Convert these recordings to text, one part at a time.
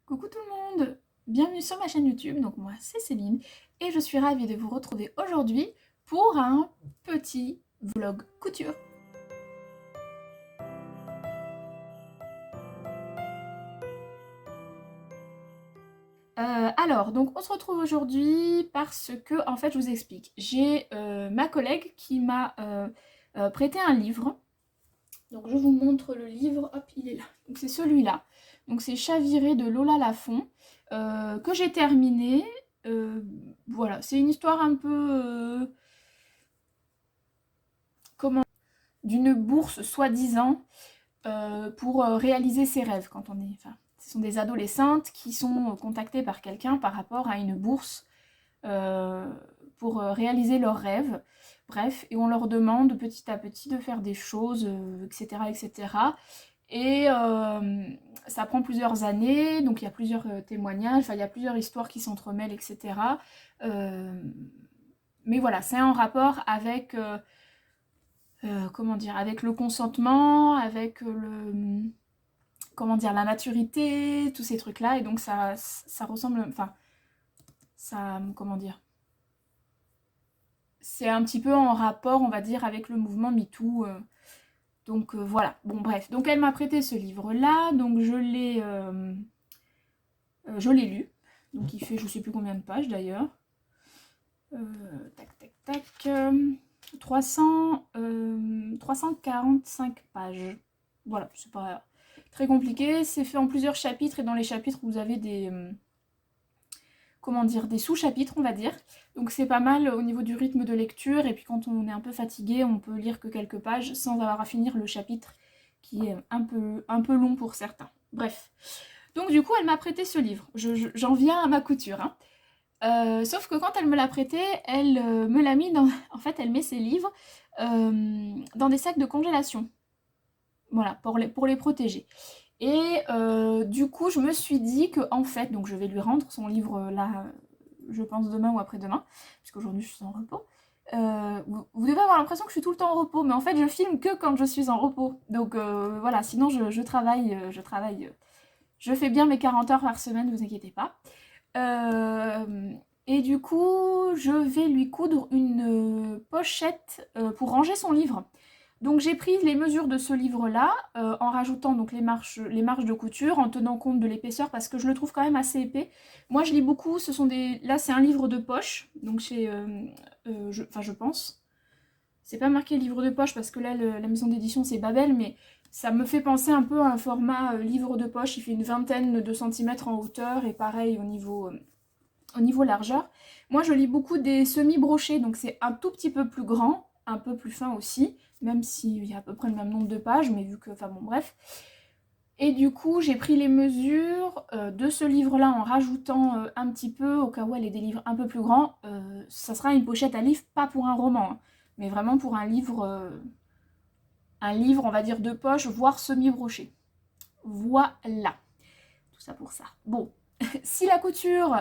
Coucou tout le monde, bienvenue sur ma chaîne YouTube, donc moi c'est Céline et je suis ravie de vous retrouver aujourd'hui pour un petit vlog couture. Alors, donc on se retrouve aujourd'hui parce que, en fait je vous explique, j'ai ma collègue qui m'a prêté un livre. Donc je vous montre le livre, hop il est là, donc c'est celui-là. Donc c'est Chaviré de Lola Lafont, que j'ai terminé. Voilà, c'est une histoire un peu, comment, d'une bourse soi-disant pour réaliser ses rêves quand on est... Enfin, ce sont des adolescentes qui sont contactées par quelqu'un par rapport à une bourse euh, pour réaliser leurs rêves. Bref, et on leur demande petit à petit de faire des choses, etc. etc. Et ça prend plusieurs années, donc il y a plusieurs témoignages, enfin il y a plusieurs histoires qui s'entremêlent, etc. Euh, mais voilà, c'est en rapport avec, comment dire, avec le consentement, avec le, comment dire, la maturité, tous ces trucs-là, et donc ça ressemble, enfin, ça, comment dire, c'est un petit peu en rapport, on va dire, avec le mouvement MeToo. Donc voilà, bon bref, donc elle m'a prêté ce livre-là, donc je l'ai lu, donc il fait je sais plus combien de pages d'ailleurs. Tac tac tac, 345 pages. Voilà, c'est pas très compliqué, c'est fait en plusieurs chapitres et dans les chapitres vous avez des... comment dire, des sous-chapitres on va dire. Donc c'est pas mal au niveau du rythme de lecture et puis quand on est un peu fatigué on peut lire que quelques pages sans avoir à finir le chapitre qui est un peu long pour certains. Bref. Donc du coup elle m'a prêté ce livre. J'en viens à ma couture. Hein. Sauf que quand elle me l'a prêté, elle me l'a mis dans... En fait elle met ses livres dans des sacs de congélation. Voilà, pour les protéger. Et du coup, je me suis dit que, en fait, donc je vais lui rendre son livre là, je pense demain ou après-demain, puisqu'aujourd'hui je suis en repos. Vous devez avoir l'impression que je suis tout le temps en repos, mais en fait je filme que quand je suis en repos. Donc voilà, sinon je travaille, je fais bien mes 40 heures par semaine, vous inquiétez pas. Et du coup, je vais lui coudre une pochette pour ranger son livre. Donc j'ai pris les mesures de ce livre-là, en rajoutant donc les marges de couture, en tenant compte de l'épaisseur parce que je le trouve quand même assez épais. Moi je lis beaucoup, ce sont des... Là c'est un livre de poche, donc chez... Enfin je pense. C'est pas marqué livre de poche parce que là la maison d'édition c'est Babel, mais ça me fait penser un peu à un format livre de poche. Il fait une vingtaine de centimètres en hauteur et pareil au niveau largeur. Moi je lis beaucoup des semi-brochés, donc c'est un tout petit peu plus grand, un peu plus fin aussi, même s'il y a à peu près le même nombre de pages, mais vu que, enfin bon bref. Et du coup j'ai pris les mesures de ce livre-là en rajoutant un petit peu, au cas où elle est des livres un peu plus grands. Ça sera une pochette à livre, pas pour un roman, hein, mais vraiment pour un livre on va dire de poche, voire semi-broché. Voilà, tout ça pour ça. Bon, si la couture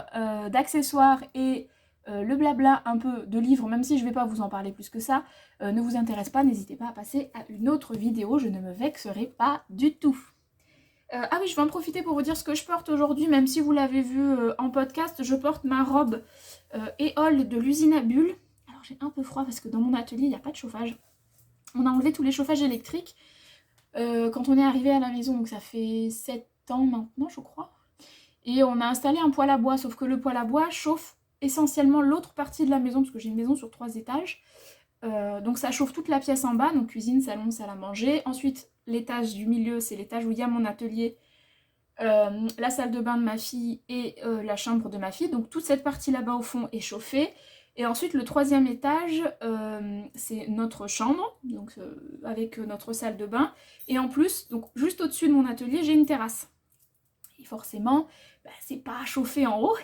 d'accessoires et le blabla un peu de livres, même si je ne vais pas vous en parler plus que ça, ne vous intéresse pas, n'hésitez pas à passer à une autre vidéo, je ne me vexerai pas du tout. Ah oui, je vais en profiter pour vous dire ce que je porte aujourd'hui, même si vous l'avez vu en podcast, je porte ma robe Éole de l'usine à bulles. Alors j'ai un peu froid parce que dans mon atelier, il n'y a pas de chauffage. On a enlevé tous les chauffages électriques quand on est arrivé à la maison, donc ça fait 7 ans maintenant, je crois. Et on a installé un poêle à bois, sauf que le poêle à bois chauffe essentiellement l'autre partie de la maison, parce que j'ai une maison sur 3 étages. Donc ça chauffe toute la pièce en bas, donc cuisine, salon, salle à manger. Ensuite, l'étage du milieu, c'est l'étage où il y a mon atelier, la salle de bain de ma fille et la chambre de ma fille. Donc toute cette partie là-bas au fond est chauffée. Et ensuite, le troisième étage, c'est notre chambre, donc avec notre salle de bain. Et en plus, donc juste au-dessus de mon atelier, j'ai une terrasse. Et forcément, bah, c'est pas chauffé en haut.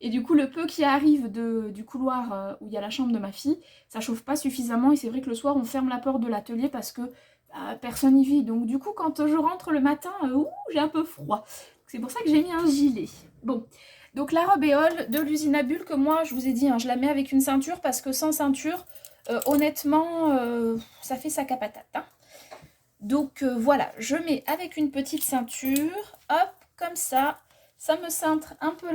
Et du coup, le peu qui arrive du couloir où il y a la chambre de ma fille, ça chauffe pas suffisamment. Et c'est vrai que le soir, on ferme la porte de l'atelier parce que bah, personne n'y vit. Donc du coup, quand je rentre le matin, j'ai un peu froid. C'est pour ça que j'ai mis un gilet. Bon, donc la robe Éole de l'usine à bulles que moi, je vous ai dit, hein, je la mets avec une ceinture parce que sans ceinture, honnêtement, ça fait sac à patate. Hein. Donc voilà, je mets avec une petite ceinture, hop, comme ça. Ça me cintre un peu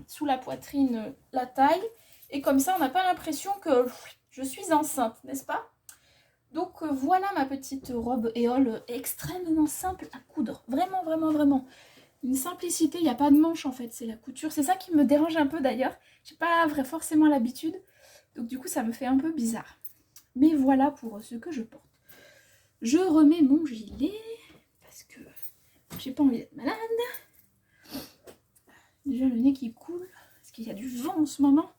sous la poitrine, la taille. Et comme ça, on n'a pas l'impression que je suis enceinte, n'est-ce pas? Donc voilà ma petite robe éole extrêmement simple à coudre. Vraiment, vraiment, vraiment. Une simplicité, il n'y a pas de manche en fait, c'est la couture. C'est ça qui me dérange un peu d'ailleurs. J'ai pas forcément l'habitude. Donc du coup, ça me fait un peu bizarre. Mais voilà pour ce que je porte. Je remets mon gilet parce que j'ai pas envie d'être malade. Déjà le nez qui coule parce qu'il y a du vent en ce moment.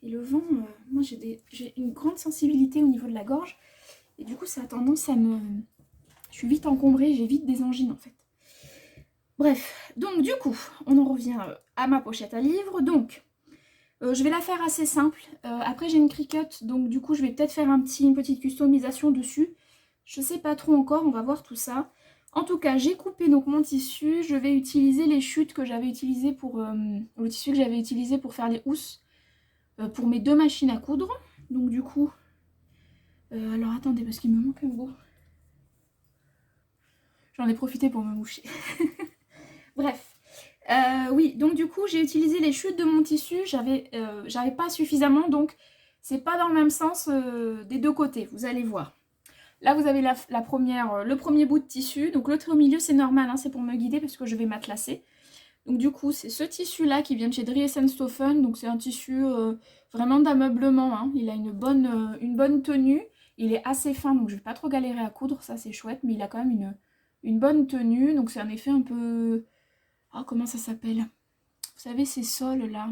Et le vent, moi j'ai une grande sensibilité au niveau de la gorge. Et du coup ça a tendance à me... Je suis vite encombrée, j'ai vite des angines en fait. Bref, donc du coup, on en revient à ma pochette à livres. Donc, je vais la faire assez simple. Après j'ai une Cricut, donc du coup je vais peut-être faire une petite customisation dessus. Je sais pas trop encore, on va voir tout ça. En tout cas, j'ai coupé donc mon tissu. Je vais utiliser les chutes que j'avais utilisées pour... le tissu que j'avais utilisé pour faire les housses pour mes 2 machines à coudre. Donc du coup... alors attendez, parce qu'il me manque un bout. J'en ai profité pour me moucher. Bref. Oui, donc du coup, j'ai utilisé les chutes de mon tissu. J'avais pas suffisamment, donc c'est pas dans le même sens des deux côtés. Vous allez voir. Là, vous avez la première, le premier bout de tissu. Donc l'autre au milieu, c'est normal, hein, c'est pour me guider parce que je vais m'atlasser. Donc du coup, c'est ce tissu-là qui vient de chez Dries+Stoffen. Donc c'est un tissu vraiment d'ameublement. Hein. Il a une bonne tenue. Il est assez fin, donc je vais pas trop galérer à coudre. Ça, c'est chouette. Mais il a quand même une bonne tenue. Donc c'est un effet un peu... Oh, comment ça s'appelle? Vous savez, ces sols là.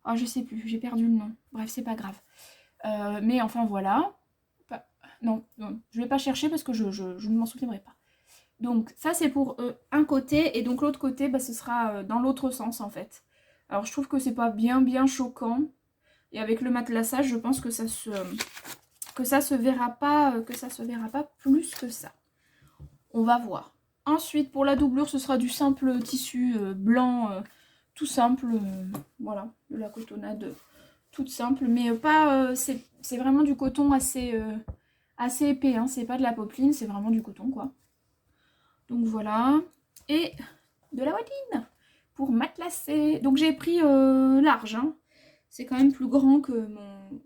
Ah, je sais plus, j'ai perdu le nom. Bref, c'est pas grave. Mais enfin, voilà. Non, je vais pas chercher parce que je ne m'en souviendrai pas. Donc, ça, c'est pour un côté. Et donc, l'autre côté, bah, ce sera dans l'autre sens, en fait. Alors, je trouve que c'est pas bien choquant. Et avec le matelassage, je pense que ça se verra pas, plus que ça. On va voir. Ensuite, pour la doublure, ce sera du simple tissu blanc, tout simple, voilà, de la cotonnade toute simple, mais pas, c'est vraiment du coton assez épais, hein, c'est pas de la popeline, c'est vraiment du coton, quoi. Donc voilà, et de la watine pour matelasser. Donc j'ai pris large, hein. C'est quand même plus grand que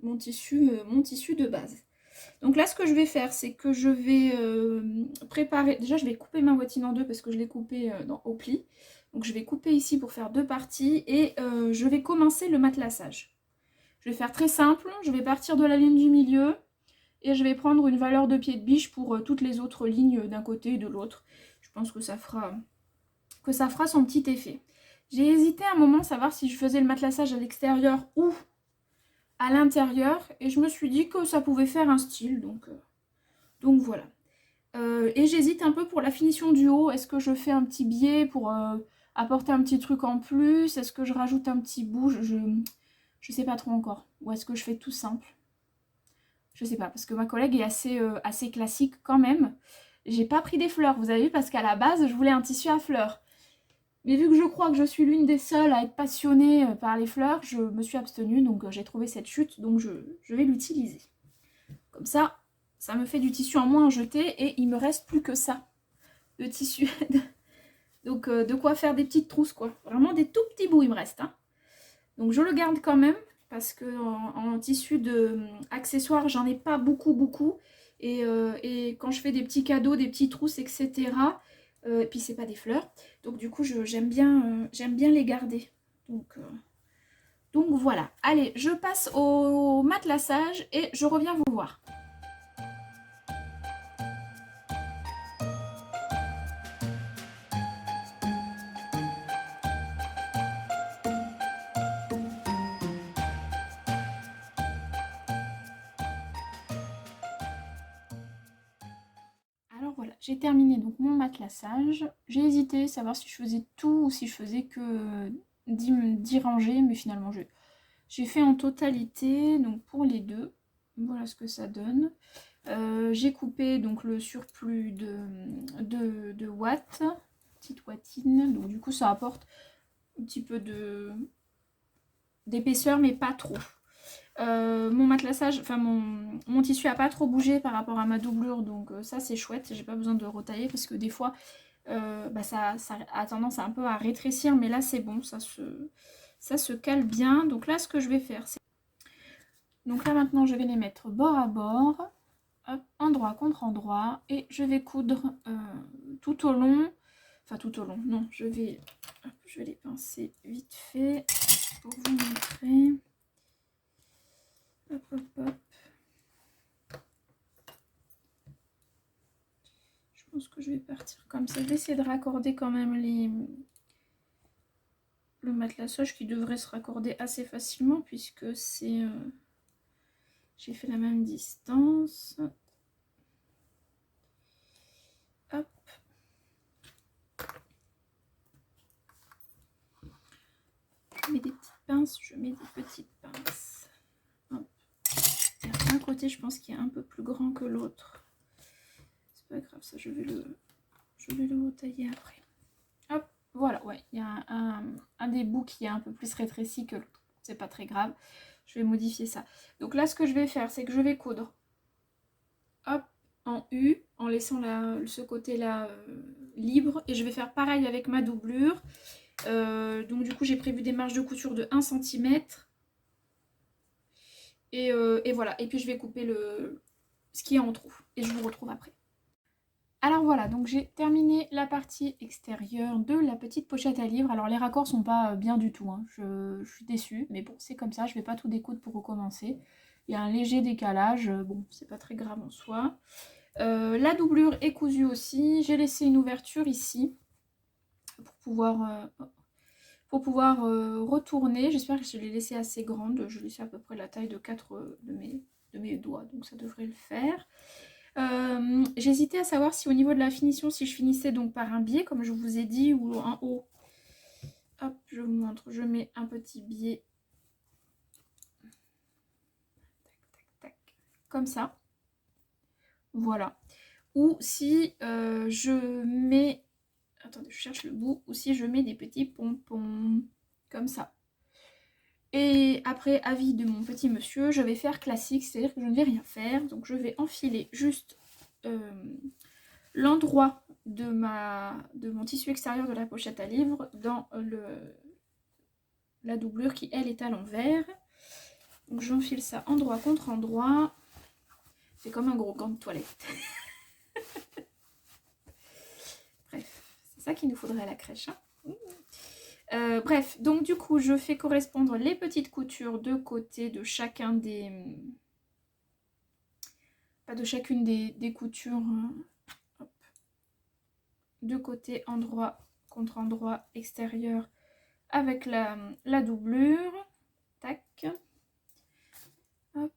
mon tissu de base. Donc là, ce que je vais faire, c'est que je vais préparer... Déjà, je vais couper ma bottine en deux parce que je l'ai coupée au pli. Donc je vais couper ici pour faire 2 parties et je vais commencer le matelassage. Je vais faire très simple, je vais partir de la ligne du milieu et je vais prendre une valeur de pied de biche pour toutes les autres lignes d'un côté et de l'autre. Je pense que ça fera son petit effet. J'ai hésité un moment à savoir si je faisais le matelassage à l'extérieur ou à l'intérieur et je me suis dit que ça pouvait faire un style, donc voilà. Et j'hésite un peu pour la finition du haut. Est-ce que je fais un petit biais pour apporter un petit truc en plus? Est-ce que je rajoute un petit bout? Je sais pas trop encore. Ou est-ce que je fais tout simple? Je sais pas, parce que ma collègue est assez classique quand même. J'ai pas pris des fleurs, vous avez vu, parce qu'à la base, je voulais un tissu à fleurs. Mais vu que je crois que je suis l'une des seules à être passionnée par les fleurs, je me suis abstenue, donc j'ai trouvé cette chute, donc je vais l'utiliser. Comme ça, ça me fait du tissu en moins à jeter et il me reste plus que ça de tissu. Donc de quoi faire des petites trousses, quoi. Vraiment des tout petits bouts il me reste. Hein. Donc je le garde quand même parce que en tissu de accessoires, j'en ai pas beaucoup. Et quand je fais des petits cadeaux, des petites trousses, etc. Et puis c'est pas des fleurs. Donc du coup j'aime bien les garder. Donc voilà. Allez, je passe au matelassage et je reviens vous voir. Alors voilà, j'ai terminé donc mon matelassage. J'ai hésité à savoir si je faisais tout ou si je faisais que 10 rangées, mais finalement j'ai fait en totalité, donc pour les deux. Voilà ce que ça donne. J'ai coupé donc le surplus de watts, petite wattine, donc du coup ça apporte un petit peu d'épaisseur, mais pas trop. Mon matelassage, enfin mon tissu a pas trop bougé par rapport à ma doublure, donc ça c'est chouette, j'ai pas besoin de retailler parce que des fois ça a tendance un peu à rétrécir, mais là c'est bon, ça se cale bien. Donc là ce que je vais faire, c'est... Donc là maintenant je vais les mettre bord à bord, hop, endroit contre endroit, et je vais coudre tout au long, enfin tout au long, non, je vais les pincer vite fait pour vous montrer. Hop, hop, hop. Je pense que je vais partir comme ça. Je vais essayer de raccorder quand même le matelassage qui devrait se raccorder assez facilement puisque c'est... j'ai fait la même distance. Hop. Je mets des petites pinces, je mets des petites pinces. Hop. Un côté, je pense qu'il est un peu plus grand que l'autre. C'est pas grave, ça je vais le retailler après. Hop, voilà, ouais, il y a un des bouts qui est un peu plus rétréci que l'autre. C'est pas très grave, je vais modifier ça. Donc là, ce que je vais faire, c'est que je vais coudre, hop, en U, en laissant ce côté-là libre. Et je vais faire pareil avec ma doublure. Donc du coup, j'ai prévu des marges de couture de 1 cm. Et voilà, et puis je vais couper ce qui est en trou. Et je vous retrouve après. Alors voilà, donc j'ai terminé la partie extérieure de la petite pochette à livres. Alors les raccords sont pas bien du tout, hein. Je suis déçue, mais bon, c'est comme ça, je vais pas tout découdre pour recommencer. Il y a un léger décalage, bon, c'est pas très grave en soi. La doublure est cousue aussi, j'ai laissé une ouverture ici pour pouvoir retourner. J'espère que je l'ai laissée assez grande, je l'ai laissée à peu près la taille de 4 de mes doigts, donc ça devrait le faire. J'hésitais à savoir si au niveau de la finition, si je finissais donc par un biais, comme je vous ai dit, ou un haut. Hop, je vous montre, je mets un petit biais. Tac, tac, tac. Comme ça. Voilà. Ou si je mets... Attendez, je cherche le bout. Ou si je mets des petits pompons. Comme ça. Et après, avis de mon petit monsieur, je vais faire classique, c'est-à-dire que je ne vais rien faire. Donc je vais enfiler juste l'endroit de mon tissu extérieur de la pochette à livres dans la doublure qui, elle, est à l'envers. Donc j'enfile ça endroit contre endroit. C'est comme un gros gant de toilette. Bref, c'est ça qu'il nous faudrait à la crèche, hein. Bref, donc du coup, je fais correspondre les petites coutures de côté de chacun des... Pas de chacune des coutures. Hop. De côté, endroit contre endroit extérieur avec la doublure. Tac. Hop.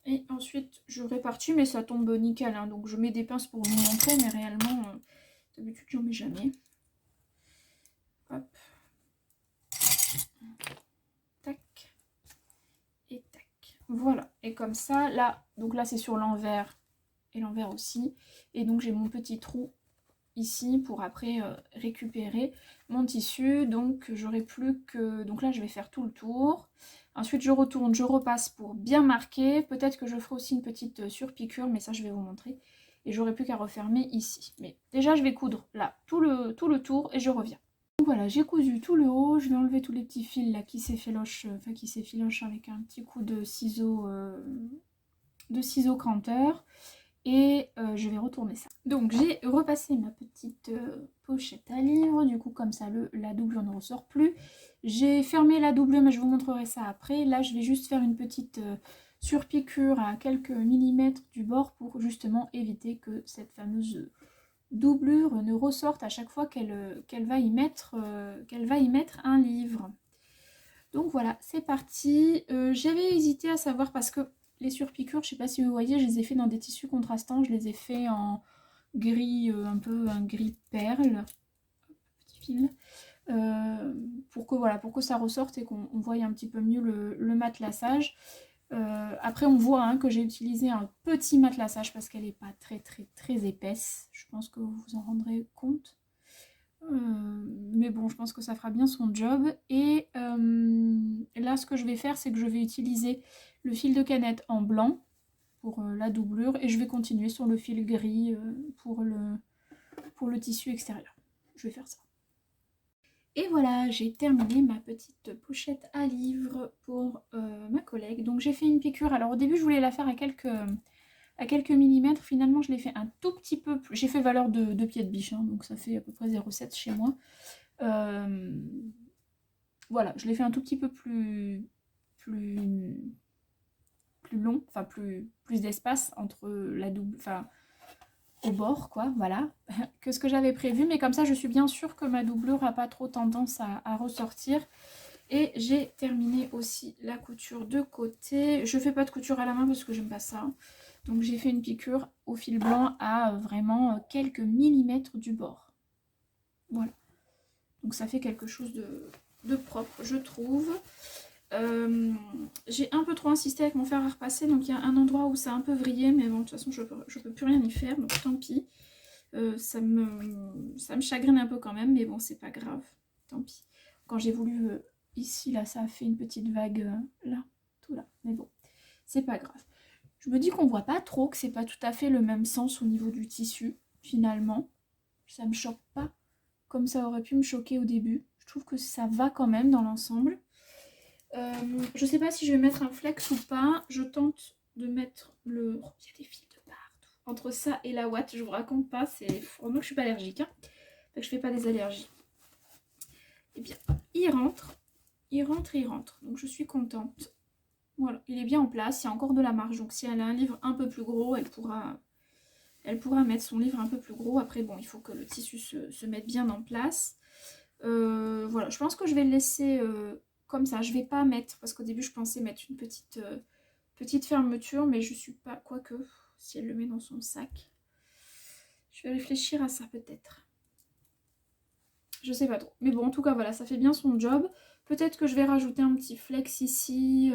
Et ensuite, je répartis, mais ça tombe nickel, hein. Donc je mets des pinces pour vous montrer, mais réellement, d'habitude, j'en mets jamais. Hop. Tac. Et tac. Voilà. Et comme ça, là, donc là, c'est sur l'envers et l'envers aussi. Et donc, j'ai mon petit trou ici pour après récupérer mon tissu. Donc, j'aurai plus que... Donc là, je vais faire tout le tour. Ensuite, je retourne, je repasse pour bien marquer. Peut-être que je ferai aussi une petite surpiqûre, mais ça, je vais vous montrer. Et j'aurai plus qu'à refermer ici. Mais déjà, je vais coudre là tout le tour et je reviens. Donc voilà, j'ai cousu tout le haut. Je vais enlever tous les petits fils là qui s'effilochent, qui s'effilochent avec un petit coup de ciseaux cranteur. Et je vais retourner ça. Donc j'ai repassé ma petite pochette à livres, du coup comme ça la doublure ne ressort plus. J'ai fermé la doublure, mais je vous montrerai ça après. Là je vais juste faire une petite surpiqûre à quelques millimètres du bord pour justement éviter que cette fameuse doublure ne ressorte à chaque fois qu'elle va y mettre un livre. Donc voilà, c'est parti. J'avais hésité à savoir parce que les surpiqûres, je sais pas si vous voyez, je les ai fait dans des tissus contrastants. Je les ai fait en gris, un peu un gris perle. Petit fil. Pour que ça ressorte et qu'on voie un petit peu mieux le matelassage. Après, on voit hein, que j'ai utilisé un petit matelassage parce qu'elle n'est pas très épaisse. Je pense que vous vous en rendrez compte. Mais bon, je pense que ça fera bien son job. Et là, ce que je vais faire, c'est que je vais utiliser le fil de canette en blanc pour la doublure. Et je vais continuer sur le fil gris pour pour le tissu extérieur. Je vais faire ça. Et voilà, j'ai terminé ma petite pochette à livres pour ma collègue. Donc j'ai fait une piqûre. Alors au début je voulais la faire à quelques millimètres. Finalement je l'ai fait un tout petit peu plus. J'ai fait valeur de pied de biche, hein, donc ça fait à peu près 0,7 chez moi. Voilà, je l'ai fait un tout petit peu plus long, enfin plus d'espace entre la double, enfin au bord quoi, voilà, que ce que j'avais prévu, mais comme ça je suis bien sûre que ma doublure n'a pas trop tendance à ressortir. Et j'ai terminé aussi la couture de côté. Je fais pas de couture à la main parce que j'aime pas ça, donc j'ai fait une piqûre au fil blanc à vraiment quelques millimètres du bord. Voilà, donc ça fait quelque chose de propre je trouve. J'ai un peu trop insisté avec mon fer à repasser, donc il y a un endroit où ça a un peu vrillé, mais bon de toute façon je peux plus rien y faire, donc tant pis. Ça me chagrine un peu quand même, mais bon c'est pas grave, tant pis. Quand j'ai voulu ici là ça a fait une petite vague là, tout là, mais bon c'est pas grave. Je me dis qu'on voit pas trop, que c'est pas tout à fait le même sens au niveau du tissu finalement. Ça me choque pas comme ça aurait pu me choquer au début. Je trouve que ça va quand même dans l'ensemble. Je sais pas si je vais mettre un flex ou pas. Je tente de mettre le... Oh, il y a des fils de partout. Entre ça et la ouate, je vous raconte pas. C'est... Moi, je suis pas allergique. Hein. Fait que je fais pas des allergies. Et bien, il rentre. Il rentre, il rentre. Donc, je suis contente. Voilà, il est bien en place. Il y a encore de la marge. Donc, si elle a un livre un peu plus gros, elle pourra mettre son livre un peu plus gros. Après, bon, il faut que le tissu se mette bien en place. Voilà, je pense que je vais le laisser... comme ça, je vais pas mettre, parce qu'au début je pensais mettre une petite fermeture, mais je suis pas, quoique, si elle le met dans son sac, je vais réfléchir à ça peut-être. Je sais pas trop, mais bon en tout cas voilà, ça fait bien son job. Peut-être que je vais rajouter un petit flex ici,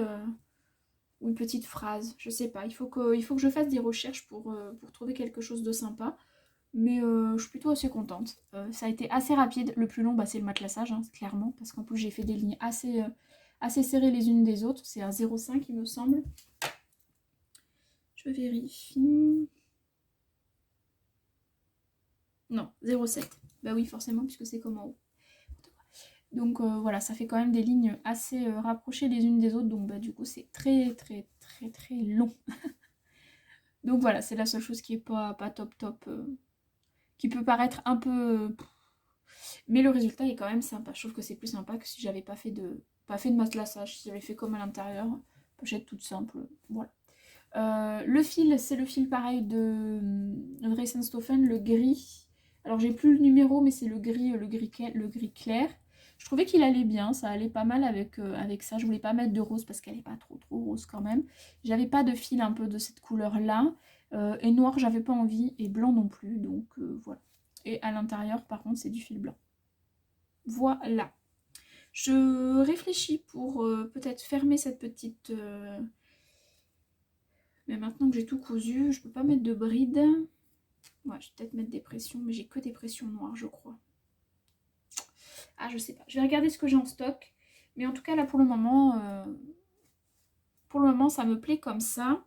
ou une petite phrase, je sais pas, il faut que je fasse des recherches pour trouver quelque chose de sympa. Mais je suis plutôt assez contente. Ça a été assez rapide. Le plus long, bah, c'est le matelassage, hein, clairement. Parce qu'en plus, j'ai fait des lignes assez serrées les unes des autres. C'est à 0,5, il me semble. Je vérifie. Non, 0,7. Bah oui, forcément, puisque c'est comme en haut. Donc voilà, ça fait quand même des lignes assez rapprochées les unes des autres. Donc bah, du coup, c'est très long. Donc voilà, c'est la seule chose qui est pas top. Qui peut paraître un peu... mais le résultat est quand même sympa. Je trouve que c'est plus sympa que si j'avais pas fait de matelassage. Si j'avais fait comme à l'intérieur. Pochette toute simple. Voilà. Le fil, c'est le fil pareil de Dressenstoffen, le gris. Alors j'ai plus le numéro, mais c'est le gris clair. Je trouvais qu'il allait bien, ça allait pas mal avec ça. Je voulais pas mettre de rose parce qu'elle est pas trop rose quand même. J'avais pas de fil un peu de cette couleur là. Et noir, j'avais pas envie. Et blanc non plus, donc voilà. Et à l'intérieur, par contre, c'est du fil blanc. Voilà. Je réfléchis pour peut-être fermer cette petite... Mais maintenant que j'ai tout cousu, je peux pas mettre de bride. Ouais, je vais peut-être mettre des pressions, mais j'ai que des pressions noires, je crois. Ah, je sais pas. Je vais regarder ce que j'ai en stock. Mais en tout cas, là, pour le moment, ça me plaît comme ça.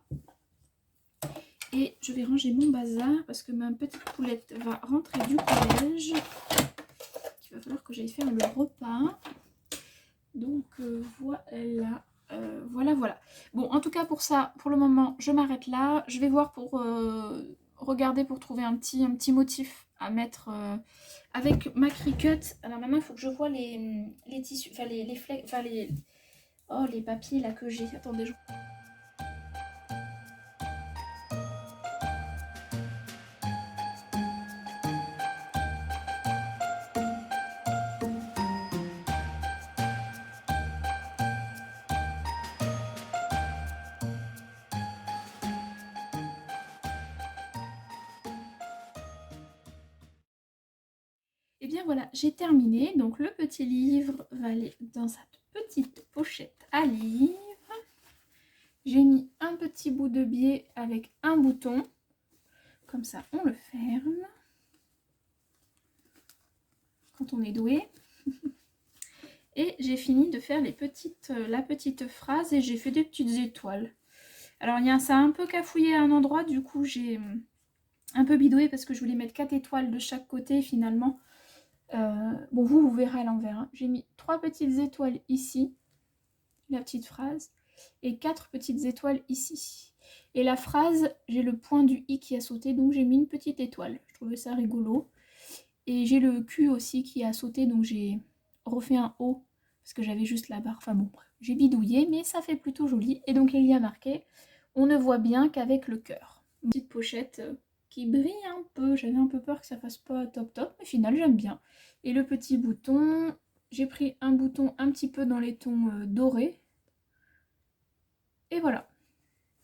Et je vais ranger mon bazar parce que ma petite poulette va rentrer du collège. Il va falloir que j'aille faire le repas. Donc, voilà. Voilà. Bon, en tout cas, pour ça, pour le moment, je m'arrête là. Je vais voir pour regarder pour trouver un petit motif à mettre avec ma Cricut. Alors maintenant, il faut que je vois les tissus, enfin les flecs, enfin les papiers là que j'ai. Attendez, Et bien voilà, j'ai terminé. Donc le petit livre va aller dans cette petite pochette à livres. J'ai mis un petit bout de biais avec un bouton. Comme ça, on le ferme. Quand on est doué. Et j'ai fini de faire la petite phrase et j'ai fait des petites étoiles. Alors ça a un peu cafouillé à un endroit, du coup j'ai un peu bidoué parce que je voulais mettre 4 étoiles de chaque côté finalement. Bon, vous verrez à l'envers. Hein. J'ai mis 3 petites étoiles ici, la petite phrase, et 4 petites étoiles ici. Et la phrase, j'ai le point du i qui a sauté, donc j'ai mis une petite étoile. Je trouvais ça rigolo. Et j'ai le Q aussi qui a sauté, donc j'ai refait un O, parce que j'avais juste la barre. Enfin bon, bref, j'ai bidouillé, mais ça fait plutôt joli. Et donc il y a marqué, on ne voit bien qu'avec le cœur. Une petite pochette qui brille un peu. J'avais un peu peur que ça fasse pas top top, mais au final j'aime bien. Et le petit bouton, j'ai pris un bouton un petit peu dans les tons dorés. Et voilà.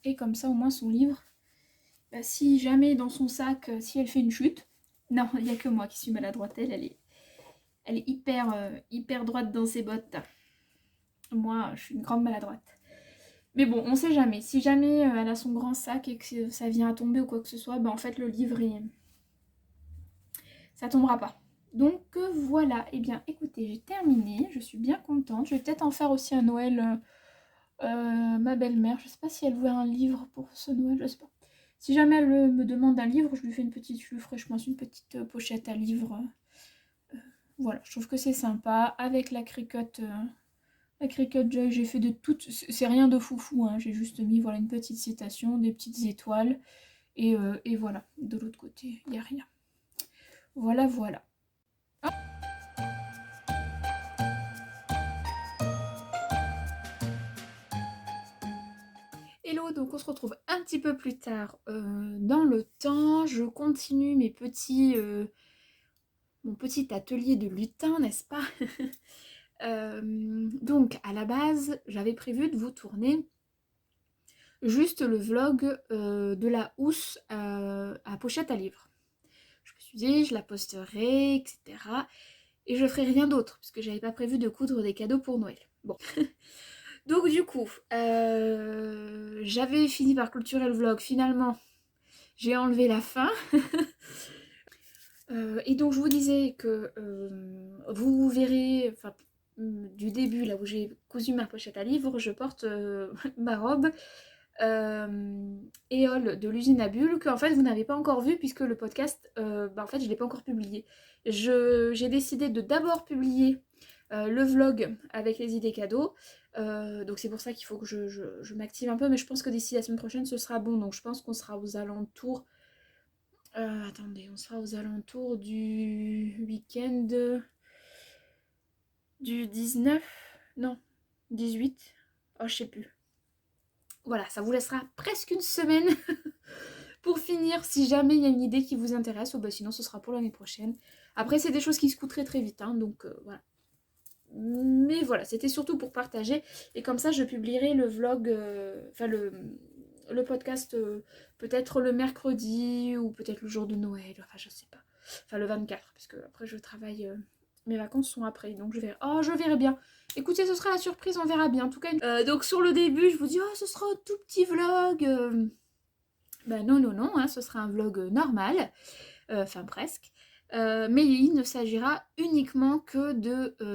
Et comme ça au moins son livre, bah, si jamais dans son sac, si elle fait une chute, non, il n'y a que moi qui suis maladroite, elle est hyper droite dans ses bottes. Moi, je suis une grande maladroite. Mais bon, on sait jamais. Si jamais elle a son grand sac et que ça vient à tomber ou quoi que ce soit, bah en fait le livre, ça tombera pas. Donc voilà, et bien écoutez, j'ai terminé, je suis bien contente. Je vais peut-être en faire aussi un Noël, ma belle-mère. Je sais pas si elle veut un livre pour ce Noël, je sais pas. Si jamais elle me demande un livre, je lui fais je lui ferai je pense une petite pochette à livre. Voilà, je trouve que c'est sympa. Avec la Cricut Joy, j'ai fait de toutes. C'est rien de foufou, hein. J'ai juste mis voilà, une petite citation, des petites étoiles. Et voilà, de l'autre côté, il n'y a rien. Voilà, voilà. Hello, donc on se retrouve un petit peu plus tard dans le temps. Je continue mon petit atelier de lutin, n'est-ce pas? Donc à la base, j'avais prévu de vous tourner juste le vlog de la housse à pochette à livre. Je me suis dit, je la posterai, etc. Et je ferai rien d'autre, parce que j'avais pas prévu de coudre des cadeaux pour Noël. Bon. Donc du coup, j'avais fini par clôturer le vlog. Finalement, j'ai enlevé la fin. Et donc je vous disais que vous verrez, enfin, du début, là où j'ai cousu ma pochette à livre, je porte ma robe Éole de l'usine à bulles, que en fait vous n'avez pas encore vu puisque le podcast, en fait je ne l'ai pas encore publié. J'ai décidé de d'abord publier le vlog avec les idées cadeaux, donc c'est pour ça qu'il faut que je m'active un peu, mais je pense que d'ici la semaine prochaine ce sera bon, donc je pense qu'on sera aux alentours, attendez, on sera aux alentours du week-end du 19, non, 18, oh je sais plus. Voilà, ça vous laissera presque une semaine pour finir si jamais il y a une idée qui vous intéresse, ou bah sinon ce sera pour l'année prochaine. Après c'est des choses qui se coûtent très vite, hein, donc voilà. Mais voilà, c'était surtout pour partager, et comme ça je publierai le vlog, enfin le podcast peut-être le mercredi, ou peut-être le jour de Noël, enfin je sais pas. Enfin le 24, parce que après je travaille, mes vacances sont après, donc je verrai. Oh, je verrai bien. Écoutez, ce sera la surprise, on verra bien. En tout cas, donc sur le début, je vous dis, oh, ce sera un tout petit vlog. Ben non, hein, ce sera un vlog normal, enfin presque. Mais il ne s'agira uniquement que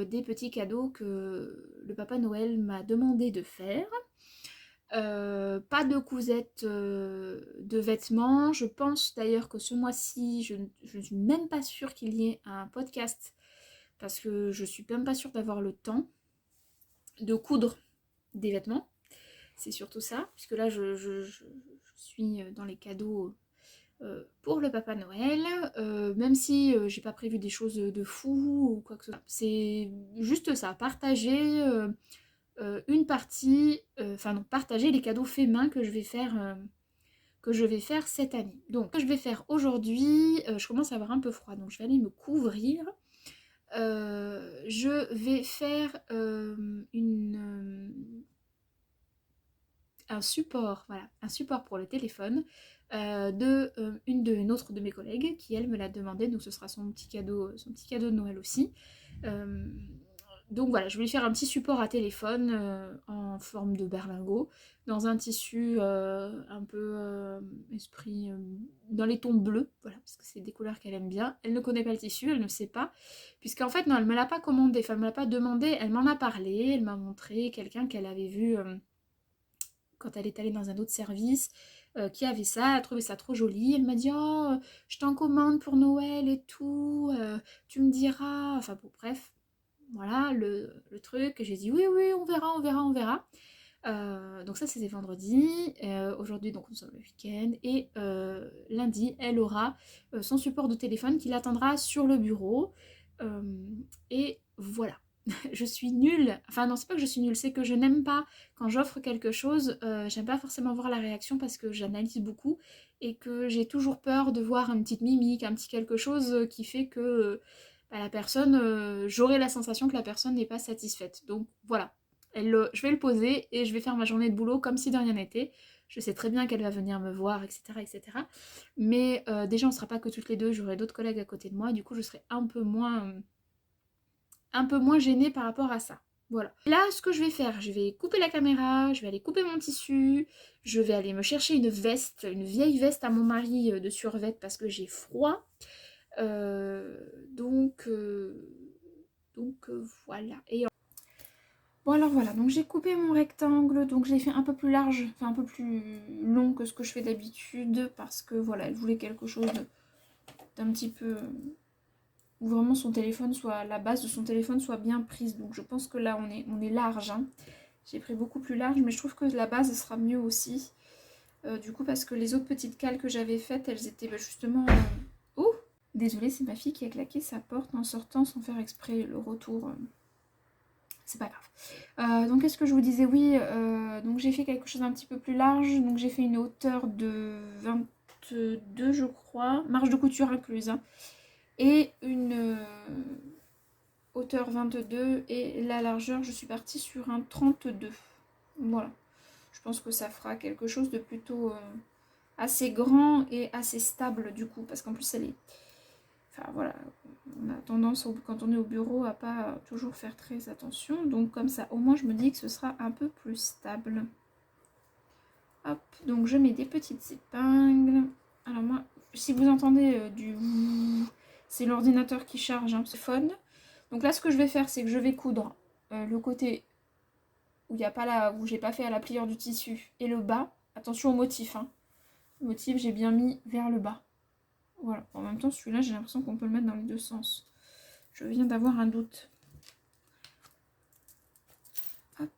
des petits cadeaux que le Papa Noël m'a demandé de faire. Pas de cousettes de vêtements. Je pense d'ailleurs que ce mois-ci, je ne suis même pas sûre qu'il y ait un podcast, parce que je suis même pas sûre d'avoir le temps de coudre des vêtements. C'est surtout ça, puisque là je suis dans les cadeaux pour le Papa Noël, même si j'ai pas prévu des choses de fou ou quoi que ce soit. C'est juste ça, partager une partie, enfin non, partager les cadeaux faits main que je vais faire cette année. Donc, ce que je vais faire aujourd'hui, je commence à avoir un peu froid, donc je vais aller me couvrir. Je vais faire un support, voilà, un support pour le téléphone une autre de mes collègues qui elle me l'a demandé, donc ce sera son petit cadeau de Noël aussi. Donc voilà, je vais lui faire un petit support à téléphone en forme de berlingot, dans un tissu un peu esprit, dans les tons bleus, voilà, parce que c'est des couleurs qu'elle aime bien. Elle ne connaît pas le tissu, elle ne sait pas, puisqu'en fait, non, elle me l'a pas commandé, enfin, elle me l'a pas demandé, elle m'en a parlé, elle m'a montré quelqu'un qu'elle avait vu quand elle est allée dans un autre service, qui avait ça, elle a trouvé ça trop joli. Elle m'a dit «Oh, je t'en commande pour Noël et tout, tu me diras...» Enfin bon, bref, voilà le truc. J'ai dit «Oui, oui, on verra, on verra, on verra.» Donc ça c'était vendredi, aujourd'hui donc nous sommes le week-end, et lundi elle aura son support de téléphone qui l'attendra sur le bureau, euh, et voilà. Je suis nulle, enfin non c'est pas que je suis nulle, c'est que je n'aime pas quand j'offre quelque chose, j'aime pas forcément voir la réaction parce que j'analyse beaucoup et que j'ai toujours peur de voir une petite mimique, un petit quelque chose qui fait que la personne, j'aurai la sensation que la personne n'est pas satisfaite. Donc voilà, je vais le poser et je vais faire ma journée de boulot comme si de rien n'était. Je sais très bien qu'elle va venir me voir, etc. etc. Mais déjà, on ne sera pas que toutes les deux, j'aurai d'autres collègues à côté de moi, du coup, je serai un peu moins gênée par rapport à ça. Voilà. Là, ce que je vais faire, je vais couper la caméra, je vais aller couper mon tissu, je vais aller me chercher une veste, une vieille veste à mon mari de survêt parce que j'ai froid. Donc voilà. Et bon alors voilà, donc j'ai coupé mon rectangle, donc je l'ai fait un peu plus large, enfin un peu plus long que ce que je fais d'habitude, parce que voilà, elle voulait quelque chose d'un petit peu... où vraiment son téléphone soit, la base de son téléphone soit bien prise. Donc je pense que là on est large, hein. J'ai pris beaucoup plus large, mais je trouve que la base sera mieux aussi. Du coup parce que les autres petites cales que j'avais faites, elles étaient justement... Oh, désolée, c'est ma fille qui a claqué sa porte en sortant sans faire exprès le retour... C'est pas grave. Donc qu'est-ce que je vous disais? Oui, donc j'ai fait quelque chose d'un petit peu plus large. Donc j'ai fait une hauteur de 22 je crois, marge de couture incluse, hein, et une hauteur 22, et la largeur je suis partie sur un 32. Voilà, je pense que ça fera quelque chose de plutôt assez grand et assez stable du coup, parce qu'en plus elle est... Enfin voilà, on a tendance quand on est au bureau à pas toujours faire très attention, donc comme ça au moins je me dis que ce sera un peu plus stable. Hop, donc je mets des petites épingles. Alors moi, si vous entendez du... C'est l'ordinateur qui charge, hein, c'est fun. Donc là ce que je vais faire, c'est que je vais coudre le côté où il n'y a pas là, où j'ai pas fait à la pliure du tissu, et le bas. Attention au motif, hein. Le motif j'ai bien mis vers le bas. Voilà, en même temps celui-là j'ai l'impression qu'on peut le mettre dans les deux sens. Je viens d'avoir un doute. Hop.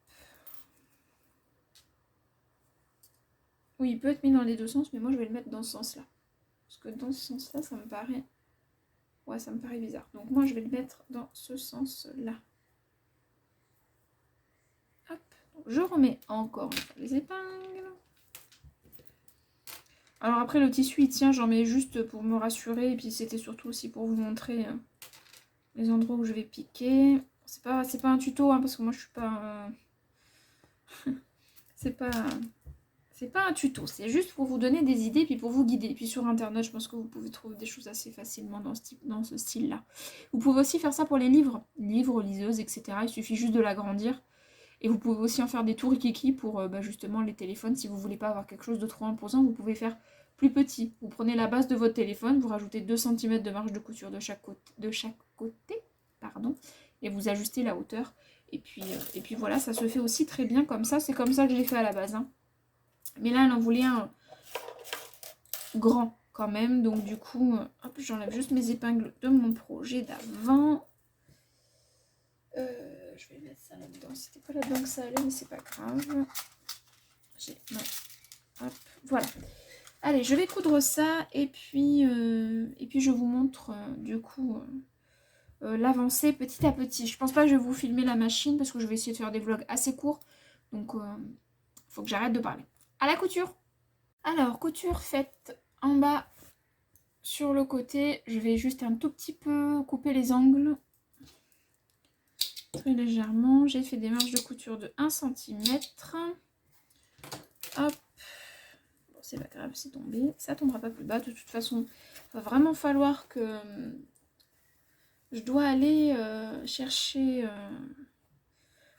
Oui, il peut être mis dans les deux sens, mais moi je vais le mettre dans ce sens-là. Parce que dans ce sens-là, ça me paraît... Ouais, ça me paraît bizarre. Donc moi je vais le mettre dans ce sens-là. Hop. Donc, je remets encore les épingles. Alors après le tissu il tient, j'en mets juste pour me rassurer. Et puis c'était surtout aussi pour vous montrer les endroits où je vais piquer. C'est pas un tuto, hein, parce que moi je suis pas... c'est pas un tuto, c'est juste pour vous donner des idées, puis pour vous guider. Puis sur internet, je pense que vous pouvez trouver des choses assez facilement dans ce style-là. Vous pouvez aussi faire ça pour les livres, liseuses, etc. Il suffit juste de l'agrandir. Et vous pouvez aussi en faire des tours Kiki pour justement les téléphones. Si vous voulez pas avoir quelque chose de trop imposant, vous pouvez faire plus petit. Vous prenez la base de votre téléphone, vous rajoutez 2 cm de marge de couture de chaque côté, pardon, et vous ajustez la hauteur. Et puis voilà, ça se fait aussi très bien comme ça. C'est comme ça que je l'ai fait à la base, hein. Mais là, elle en voulait un grand quand même. Donc du coup, hop, j'enlève juste mes épingles de mon projet d'avant. Je vais mettre ça là-dedans. C'était pas là-dedans que ça allait, mais c'est pas grave. Non. Hop, voilà. Allez, je vais coudre ça et puis je vous montre du coup l'avancée petit à petit. Je pense pas que je vais vous filmer la machine parce que je vais essayer de faire des vlogs assez courts. Donc, faut que j'arrête de parler. À la couture! Alors, couture faite en bas sur le côté. Je vais juste un tout petit peu couper les angles. Très légèrement. J'ai fait des marges de couture de 1 cm. Hop. Bon, c'est pas grave, c'est tombé. Ça tombera pas plus bas. De toute façon, il va vraiment falloir que... Je dois aller chercher...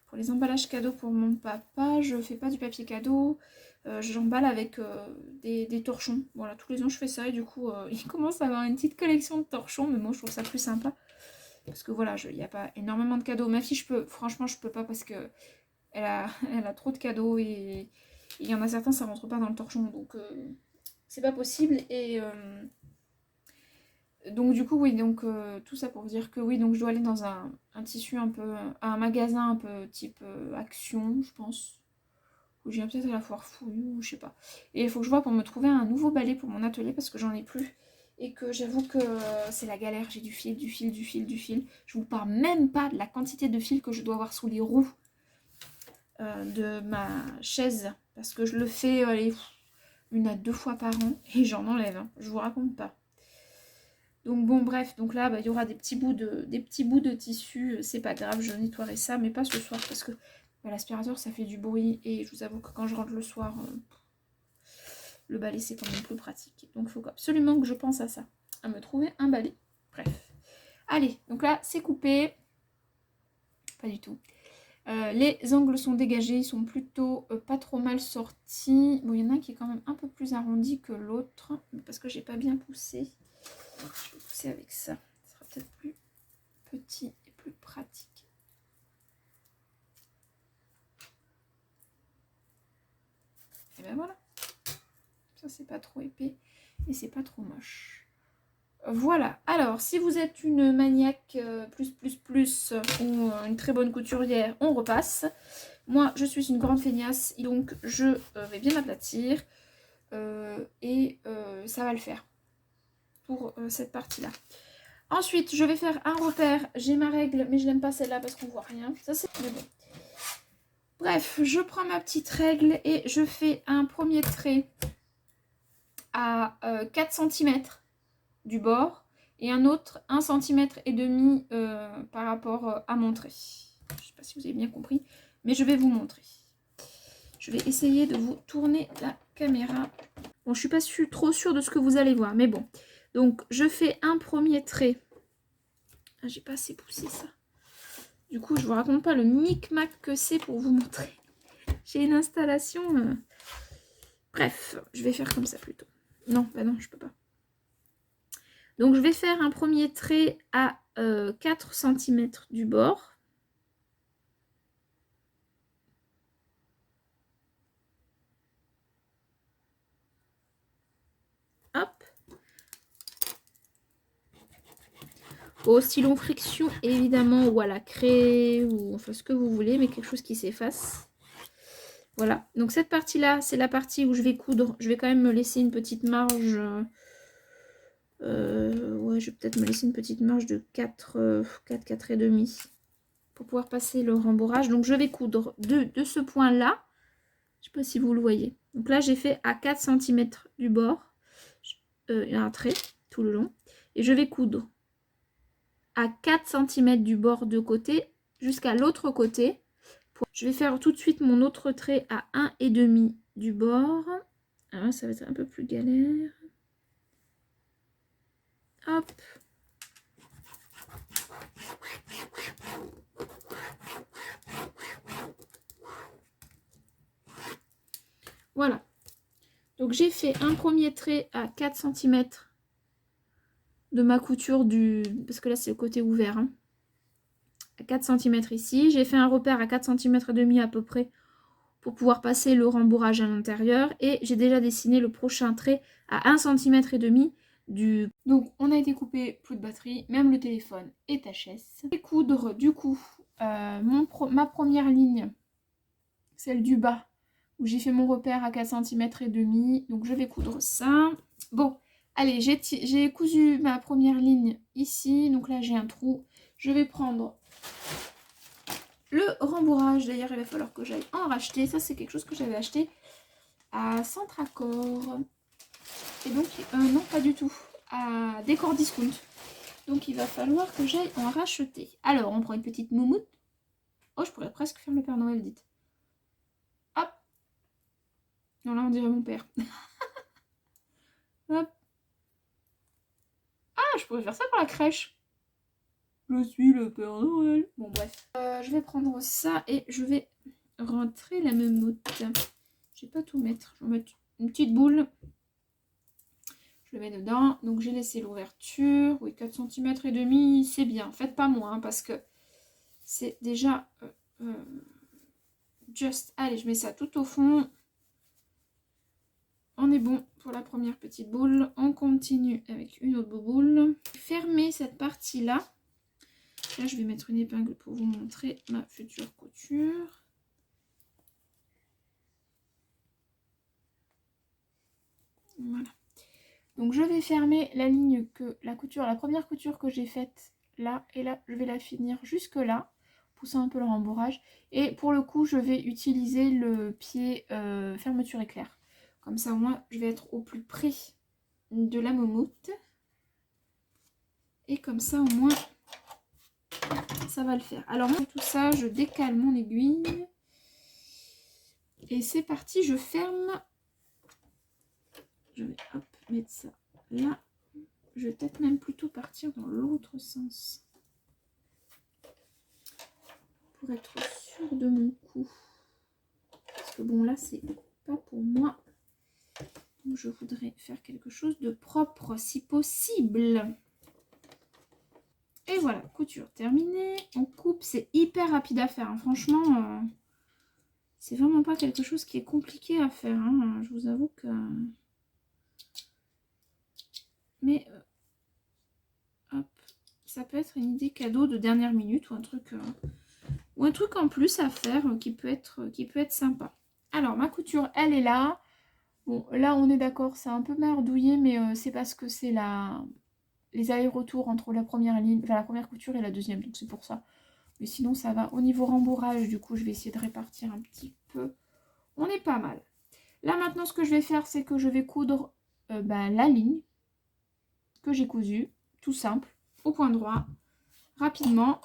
pour les emballages cadeaux pour mon papa, je fais pas du papier cadeau. J'emballe avec des torchons. Voilà, tous les ans je fais ça et du coup il commence à avoir une petite collection de torchons, mais moi je trouve ça plus sympa. Parce que voilà, il n'y a pas énormément de cadeaux. Ma fille, franchement je peux pas parce que elle a trop de cadeaux et Il y en a certains, ça rentre pas dans le torchon, donc c'est pas possible. Et donc du coup, oui, donc tout ça pour dire que oui, donc je dois aller dans un tissu un peu, un magasin un peu type Action, je pense. Ou je viens peut-être à la foire fouille, ou je sais pas. Et il faut que je vois pour me trouver un nouveau balai pour mon atelier, parce que j'en ai plus. Et que j'avoue que c'est la galère, j'ai du fil, du fil, du fil, du fil. Je vous parle même pas de la quantité de fil que je dois avoir sous les roues de ma chaise. Parce que je le fais, allez, 1 à 2 fois par an, et j'en enlève, hein. Je vous raconte pas. Donc bon, bref, donc là, bah, il y aura des petits bouts de tissu, c'est pas grave, je nettoierai ça, mais pas ce soir, parce que bah, l'aspirateur, ça fait du bruit, et je vous avoue que quand je rentre le soir, le balai, c'est quand même plus pratique. Donc il faut absolument que je pense à ça, à me trouver un balai. Bref. Allez, donc là, c'est coupé. Pas du tout. Les angles sont dégagés, ils sont plutôt pas trop mal sortis. Bon, il y en a un qui est quand même un peu plus arrondi que l'autre, parce que j'ai pas bien poussé. Je vais pousser avec ça. Ça sera peut-être plus petit et plus pratique. Et ben voilà. Ça, c'est pas trop épais et c'est pas trop moche. Voilà. Alors, si vous êtes une maniaque plus ou une très bonne couturière, on repasse. Moi, je suis une grande feignasse, donc je vais bien m'aplatir et ça va le faire pour cette partie-là. Ensuite, je vais faire un repère. J'ai ma règle, mais je n'aime pas celle-là parce qu'on voit rien. Ça, c'est bon. Bref, je prends ma petite règle et je fais un premier trait à 4 cm du bord et un autre 1,5 cm par rapport à mon trait. Je ne sais pas si vous avez bien compris, mais je vais vous montrer. Je vais essayer de vous tourner la caméra. Bon, je suis pas trop sûre de ce que vous allez voir, mais bon. Donc, je fais un premier trait. Ah, j'ai pas assez poussé ça. Du coup, je vous raconte pas le micmac que c'est pour vous montrer. J'ai une installation. Bref, je vais faire comme ça plutôt. Non, bah non, je peux pas. Donc, je vais faire un premier trait à 4 cm du bord. Hop. Au stylo friction, évidemment, ou à la craie, ou enfin ce que vous voulez, mais quelque chose qui s'efface. Voilà. Donc, cette partie-là, c'est la partie où je vais coudre. Je vais quand même me laisser une petite marge. Ouais, je vais peut-être me laisser une petite marge de 4,5 pour pouvoir passer le rembourrage. Donc, je vais coudre de ce point-là. Je ne sais pas si vous le voyez. Donc là, j'ai fait à 4 cm du bord. Il y a un trait tout le long. Et je vais coudre à 4 cm du bord de côté jusqu'à l'autre côté. Je vais faire tout de suite mon autre trait à 1,5 du bord. Alors, ça va être un peu plus galère. Hop. Voilà. Donc j'ai fait un premier trait à 4 cm de ma couture du... Parce que là c'est le côté ouvert. Hein. À 4 cm ici. J'ai fait un repère à 4 cm et demi à peu près pour pouvoir passer le rembourrage à l'intérieur. Et j'ai déjà dessiné le prochain trait à 1 cm et demi du... Donc on a été coupé, plus de batterie, même le téléphone est HS. Et coudre du coup ma première ligne, celle du bas, où j'ai fait mon repère à 4 cm et demi. Donc je vais coudre ça. Bon, allez, j'ai cousu ma première ligne ici. Donc là, j'ai un trou. Je vais prendre le rembourrage. D'ailleurs, il va falloir que j'aille en racheter. Ça, c'est quelque chose que j'avais acheté à Centracor. Et donc, non, pas du tout. À Décor Discount. Donc, il va falloir que j'aille en racheter. Alors, on prend une petite moumoute. Oh, je pourrais presque faire le Père Noël, dites. Hop. Non, là, on dirait mon père. Hop. Ah, je pourrais faire ça pour la crèche. Je suis le Père Noël. Bon, bref. Je vais prendre ça et je vais rentrer la moumoute. Je vais pas tout mettre. Je vais mettre une petite boule. Je le mets dedans. Donc, j'ai laissé l'ouverture. Oui, 4 cm et demi, c'est bien. Faites pas moins, hein, parce que c'est déjà... just... Allez, je mets ça tout au fond. On est bon pour la première petite boule. On continue avec une autre boule. Fermez cette partie-là. Là, je vais mettre une épingle pour vous montrer ma future couture. Voilà. Donc, je vais fermer la ligne que la première couture que j'ai faite là. Et là, je vais la finir jusque là. Poussant un peu le rembourrage. Et pour le coup, je vais utiliser le pied fermeture éclair. Comme ça, moi, je vais être au plus près de la moumoute. Et comme ça, au moins, ça va le faire. Alors, moi, tout ça, je décale mon aiguille. Et c'est parti, je ferme. Je vais hop, mettre ça là. Je vais peut-être même plutôt partir dans l'autre sens. Pour être sûre de mon coup. Parce que bon, là, c'est pas pour moi. Donc, je voudrais faire quelque chose de propre, si possible. Et voilà, couture terminée. On coupe, c'est hyper rapide à faire. Hein. Franchement, c'est vraiment pas quelque chose qui est compliqué à faire. Hein. Je vous avoue que... Mais, hop, ça peut être une idée cadeau de dernière minute ou un truc en plus à faire qui peut être sympa. Alors, ma couture, elle est là. Bon, là, on est d'accord, c'est un peu merdouillé, mais c'est parce que c'est les allers-retours entre la première ligne, enfin la première couture et la deuxième, donc c'est pour ça. Mais sinon, ça va. Au niveau rembourrage, du coup, je vais essayer de répartir un petit peu. On est pas mal. Là, maintenant, ce que je vais faire, c'est que je vais coudre la ligne que j'ai cousue, tout simple, au point droit, rapidement.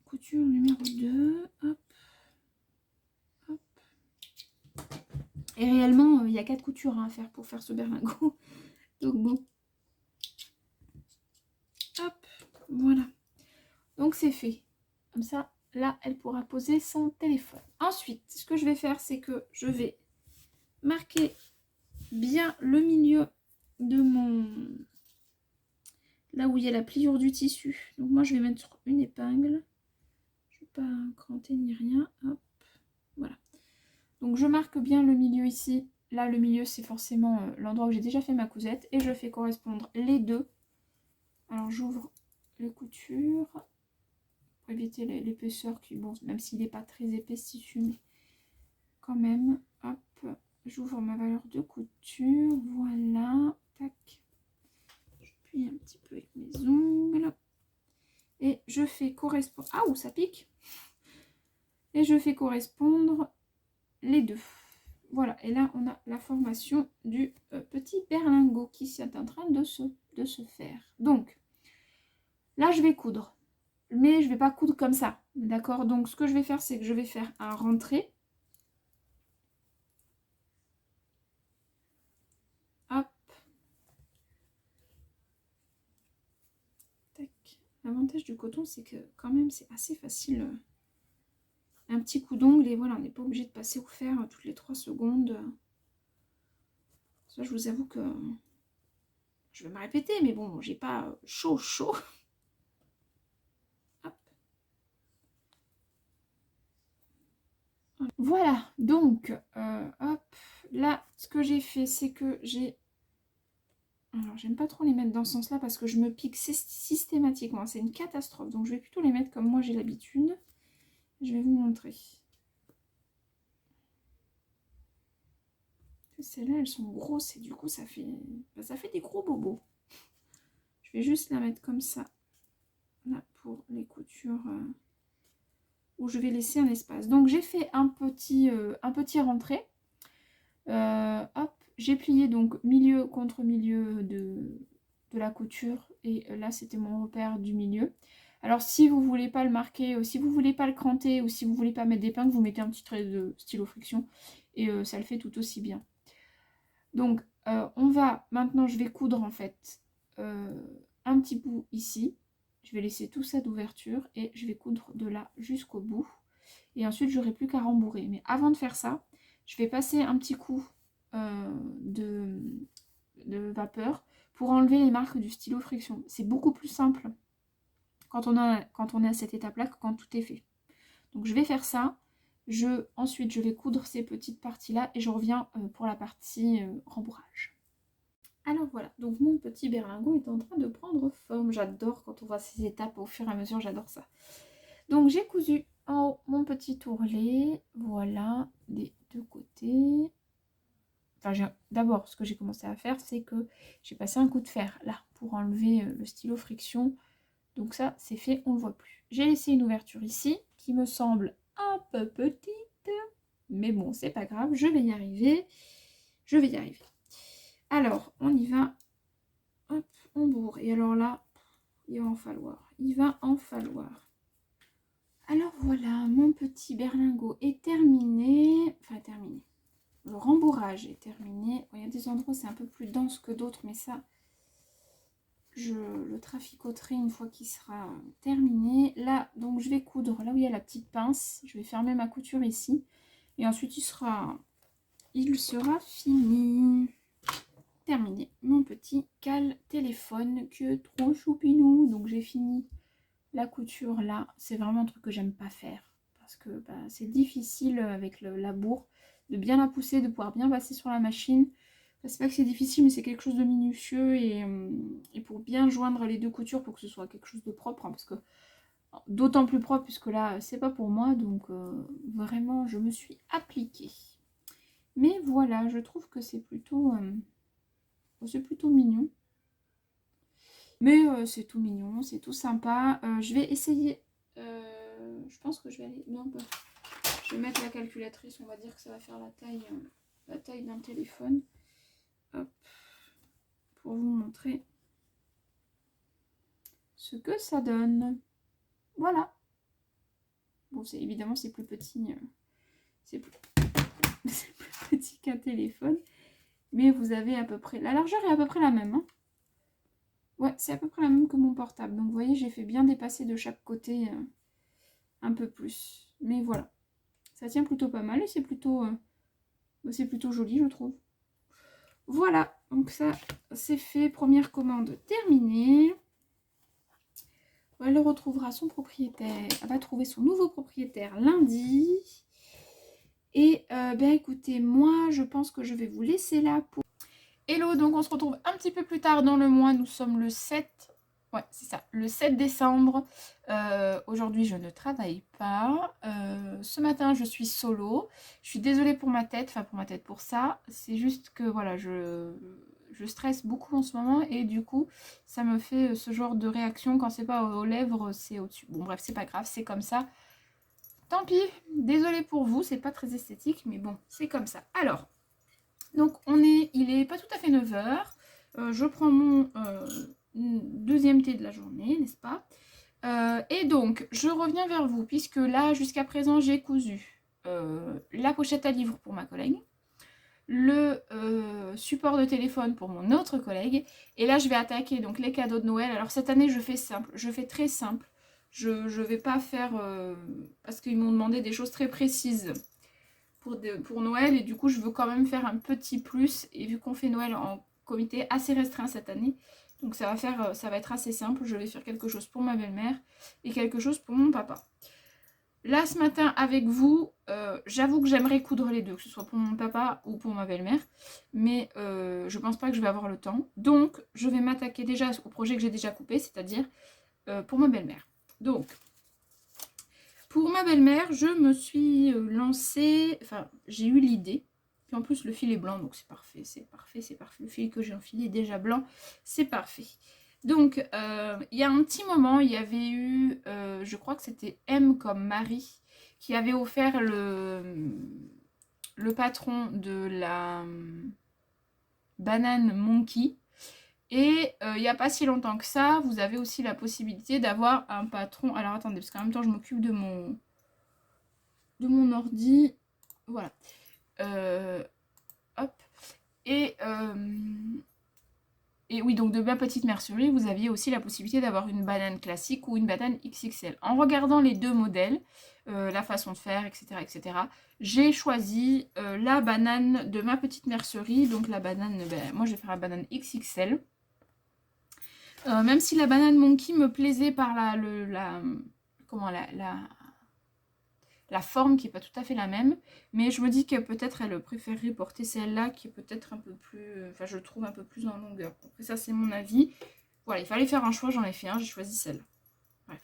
Couture numéro 2, hop, hop. Et réellement, il y a 4 coutures à faire pour faire ce berlingot. Donc bon. Hop, voilà. Donc c'est fait. Comme ça, là, elle pourra poser son téléphone. Ensuite, ce que je vais faire, c'est que je vais marquer bien le milieu de mon... Là où il y a la pliure du tissu. Donc moi, je vais mettre une épingle. Je ne vais pas cranter ni rien. Hop, voilà. Donc je marque bien le milieu ici. Là, le milieu, c'est forcément l'endroit où j'ai déjà fait ma cousette. Et je fais correspondre les deux. Alors j'ouvre les coutures. Pour éviter l'épaisseur qui, bon, même s'il n'est pas très épais ce tissu, mais quand même, hop, j'ouvre ma valeur de couture, voilà, tac, je plie un petit peu avec mes ongles, et je fais correspondre, ah, ou ça pique, et je fais correspondre les deux, voilà, et là on a la formation du petit berlingot qui est en train de se faire, donc, là je vais coudre, mais je ne vais pas coudre comme ça, d'accord, donc ce que je vais faire, c'est que je vais faire un rentré. Hop. Tac. L'avantage du coton, c'est que quand même, c'est assez facile. Un petit coup d'ongle et voilà, on n'est pas obligé de passer au fer toutes les 3 secondes. Ça, je vous avoue que je vais me répéter, mais bon, j'ai pas chaud. Hop. Voilà, donc, hop, là, ce que j'ai fait, c'est que j'ai... Alors, j'aime pas trop les mettre dans ce sens-là parce que je me pique systématiquement. C'est une catastrophe. Donc, je vais plutôt les mettre comme moi j'ai l'habitude. Je vais vous montrer. Celles-là, elles sont grosses et du coup, ça fait des gros bobos. Je vais juste la mettre comme ça, là, pour les coutures où je vais laisser un espace. Donc, j'ai fait un petit rentré. Hop, j'ai plié donc milieu contre milieu de la couture. Et là, c'était mon repère du milieu. Alors, si vous voulez pas le marquer, si vous voulez pas le cranter ou si vous voulez pas mettre d'épingle, vous mettez un petit trait de stylo friction et ça le fait tout aussi bien. Donc, maintenant, je vais coudre en fait un petit bout ici. Je vais laisser tout ça d'ouverture et je vais coudre de là jusqu'au bout. Et ensuite, j'aurai plus qu'à rembourrer. Mais avant de faire ça, je vais passer un petit coup de vapeur pour enlever les marques du stylo friction. C'est beaucoup plus simple quand on est à cette étape-là que quand tout est fait. Donc, je vais faire ça. Ensuite, je vais coudre ces petites parties-là et je reviens pour la partie rembourrage. Alors voilà, donc mon petit berlingot est en train de prendre forme. J'adore quand on voit ces étapes au fur et à mesure, j'adore ça. Donc j'ai cousu en haut mon petit ourlet, voilà, des deux côtés. Enfin, d'abord, ce que j'ai commencé à faire, c'est que j'ai passé un coup de fer là pour enlever le stylo friction. Donc ça, c'est fait, on ne le voit plus. J'ai laissé une ouverture ici qui me semble un peu petite. Mais bon, c'est pas grave, je vais y arriver. Je vais y arriver. Alors, on y va. Hop, on bourre. Et alors là, il va en falloir. Il va en falloir. Alors voilà, mon petit berlingot est terminé. Enfin, terminé. Le rembourrage est terminé. Il y a des endroits où c'est un peu plus dense que d'autres, mais ça, je le traficoterai une fois qu'il sera terminé. Là, donc je vais coudre là où il y a la petite pince. Je vais fermer ma couture ici. Et ensuite, il sera fini. Terminé mon petit cale téléphone qui est trop choupinou. Donc j'ai fini la couture là. C'est vraiment un truc que j'aime pas faire. Parce que bah, c'est difficile avec la bourre de bien la pousser, de pouvoir bien passer sur la machine. C'est pas que c'est difficile, mais c'est quelque chose de minutieux et pour bien joindre les deux coutures pour que ce soit quelque chose de propre, hein, parce que d'autant plus propre puisque là c'est pas pour moi, donc vraiment je me suis appliquée. Mais voilà, je trouve que c'est plutôt mignon. Mais c'est tout mignon, c'est tout sympa. Je vais essayer. Je pense que je vais aller. Non, bah, je vais mettre la calculatrice. On va dire que ça va faire la taille d'un téléphone. Hop, pour vous montrer ce que ça donne. Voilà. Bon, évidemment, c'est plus petit. C'est plus petit qu'un téléphone. Mais vous avez à peu près... La largeur est à peu près la même. Hein. Ouais, c'est à peu près la même que mon portable. Donc, vous voyez, j'ai fait bien dépasser de chaque côté un peu plus. Mais voilà. Ça tient plutôt pas mal et c'est plutôt joli, je trouve. Voilà, donc ça, c'est fait. Première commande terminée. Elle retrouvera son propriétaire. Elle va trouver son nouveau propriétaire lundi. Et ben écoutez, moi, je pense que je vais vous laisser là pour... Hello, donc on se retrouve un petit peu plus tard dans le mois. Nous sommes le 7... Ouais, c'est ça, le 7 décembre. Aujourd'hui, je ne travaille pas. Ce matin, je suis solo. Je suis désolée pour ma tête, pour ça. C'est juste que, voilà, je stresse beaucoup en ce moment et du coup, ça me fait ce genre de réaction. Quand c'est pas aux lèvres, c'est au-dessus. Bon, bref, c'est pas grave, c'est comme ça. Tant pis, désolée pour vous, c'est pas très esthétique, mais bon, c'est comme ça. Alors, donc, il est pas tout à fait 9h. Je prends mon... deuxième thé de la journée, n'est-ce pas? Et donc, je reviens vers vous, puisque là, jusqu'à présent, j'ai cousu la pochette à livre pour ma collègue, le support de téléphone pour mon autre collègue, et là, je vais attaquer donc les cadeaux de Noël. Alors, cette année, je fais simple, je fais très simple. Je vais pas faire... parce qu'ils m'ont demandé des choses très précises pour Noël, et du coup, je veux quand même faire un petit plus, et vu qu'on fait Noël en comité assez restreint cette année, donc ça va être assez simple. Je vais faire quelque chose pour ma belle-mère et quelque chose pour mon papa. Là, ce matin, avec vous, j'avoue que j'aimerais coudre les deux, que ce soit pour mon papa ou pour ma belle-mère. Mais je pense pas que je vais avoir le temps. Donc, je vais m'attaquer déjà au projet que j'ai déjà coupé, c'est-à-dire pour ma belle-mère. Donc, pour ma belle-mère, je me suis lancée... Enfin, j'ai eu l'idée. Puis en plus, le fil est blanc, donc c'est parfait, c'est parfait, c'est parfait. Le fil que j'ai enfilé est déjà blanc, c'est parfait. Donc, il y a un petit moment, il y avait eu, je crois que c'était M comme Marie, qui avait offert le patron de la banane Monkey. Et il n'y a pas si longtemps que ça, vous avez aussi la possibilité d'avoir un patron. Alors attendez, parce qu'en même temps, je m'occupe de mon ordi. Voilà. Hop. Et oui, donc de ma petite mercerie, vous aviez aussi la possibilité d'avoir une banane classique ou une banane XXL. En regardant les deux modèles, la façon de faire, etc., j'ai choisi la banane de ma petite mercerie. Donc la banane, moi je vais faire la banane XXL. Même si la banane Monkey me plaisait par la la forme qui est pas tout à fait la même. Mais je me dis que peut-être elle préférerait porter celle-là qui est peut-être un peu plus... Enfin, je trouve un peu plus en longueur. Après ça, c'est mon avis. Voilà, il fallait faire un choix, j'en ai fait un, j'ai choisi celle-là. Bref.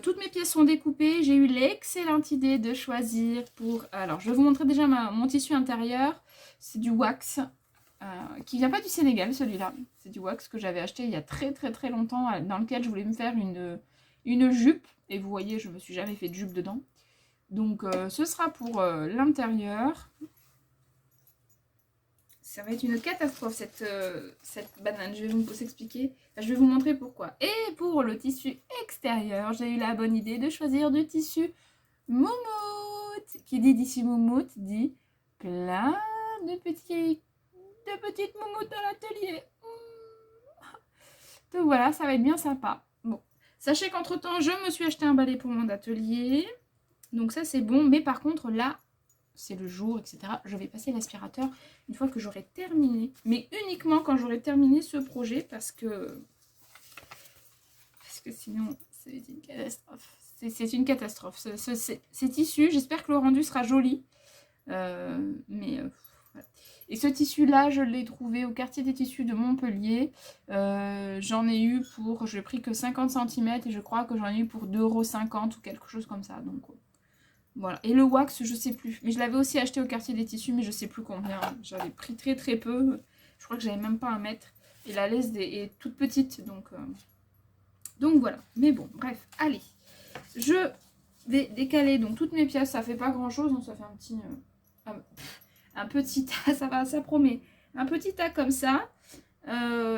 Toutes mes pièces sont découpées. J'ai eu l'excellente idée de choisir pour... Alors, je vais vous montrer déjà mon tissu intérieur. C'est du wax. Qui vient pas du Sénégal, celui-là. C'est du wax que j'avais acheté il y a très très très longtemps, dans lequel je voulais me faire une jupe. Et vous voyez, je me suis jamais fait de jupe dedans. Donc ce sera pour l'intérieur. Ça va être une catastrophe cette banane, je vais vous expliquer. Enfin, je vais vous montrer pourquoi. Et pour le tissu extérieur, j'ai eu la bonne idée de choisir du tissu moumoute. Qui dit tissu moumoute dit plein de petites moumoutes dans l'atelier. Donc voilà, ça va être bien sympa. Bon, sachez qu'entre temps, je me suis acheté un balai pour mon atelier. Donc ça, c'est bon. Mais par contre, là, c'est le jour, etc. Je vais passer l'aspirateur une fois que j'aurai terminé. Mais uniquement quand j'aurai terminé ce projet parce que sinon, c'est une catastrophe. C'est une catastrophe. Ces tissus, j'espère que le rendu sera joli. Voilà. Et ce tissu-là, je l'ai trouvé au quartier des tissus de Montpellier. J'en ai eu pour... Je n'ai pris que 50 cm et je crois que j'en ai eu pour 2,50 € ou quelque chose comme ça. Donc voilà. Et le wax, je sais plus. Mais je l'avais aussi acheté au quartier des tissus, mais je sais plus combien. J'avais pris très très peu. Je crois que j'avais même pas 1 mètre. Et la laisse est toute petite. Donc voilà. Mais bon, bref. Allez. Je vais décaler donc toutes mes pièces. Ça fait pas grand chose. Donc ça fait un petit tas. Ça promet. Un petit tas comme ça.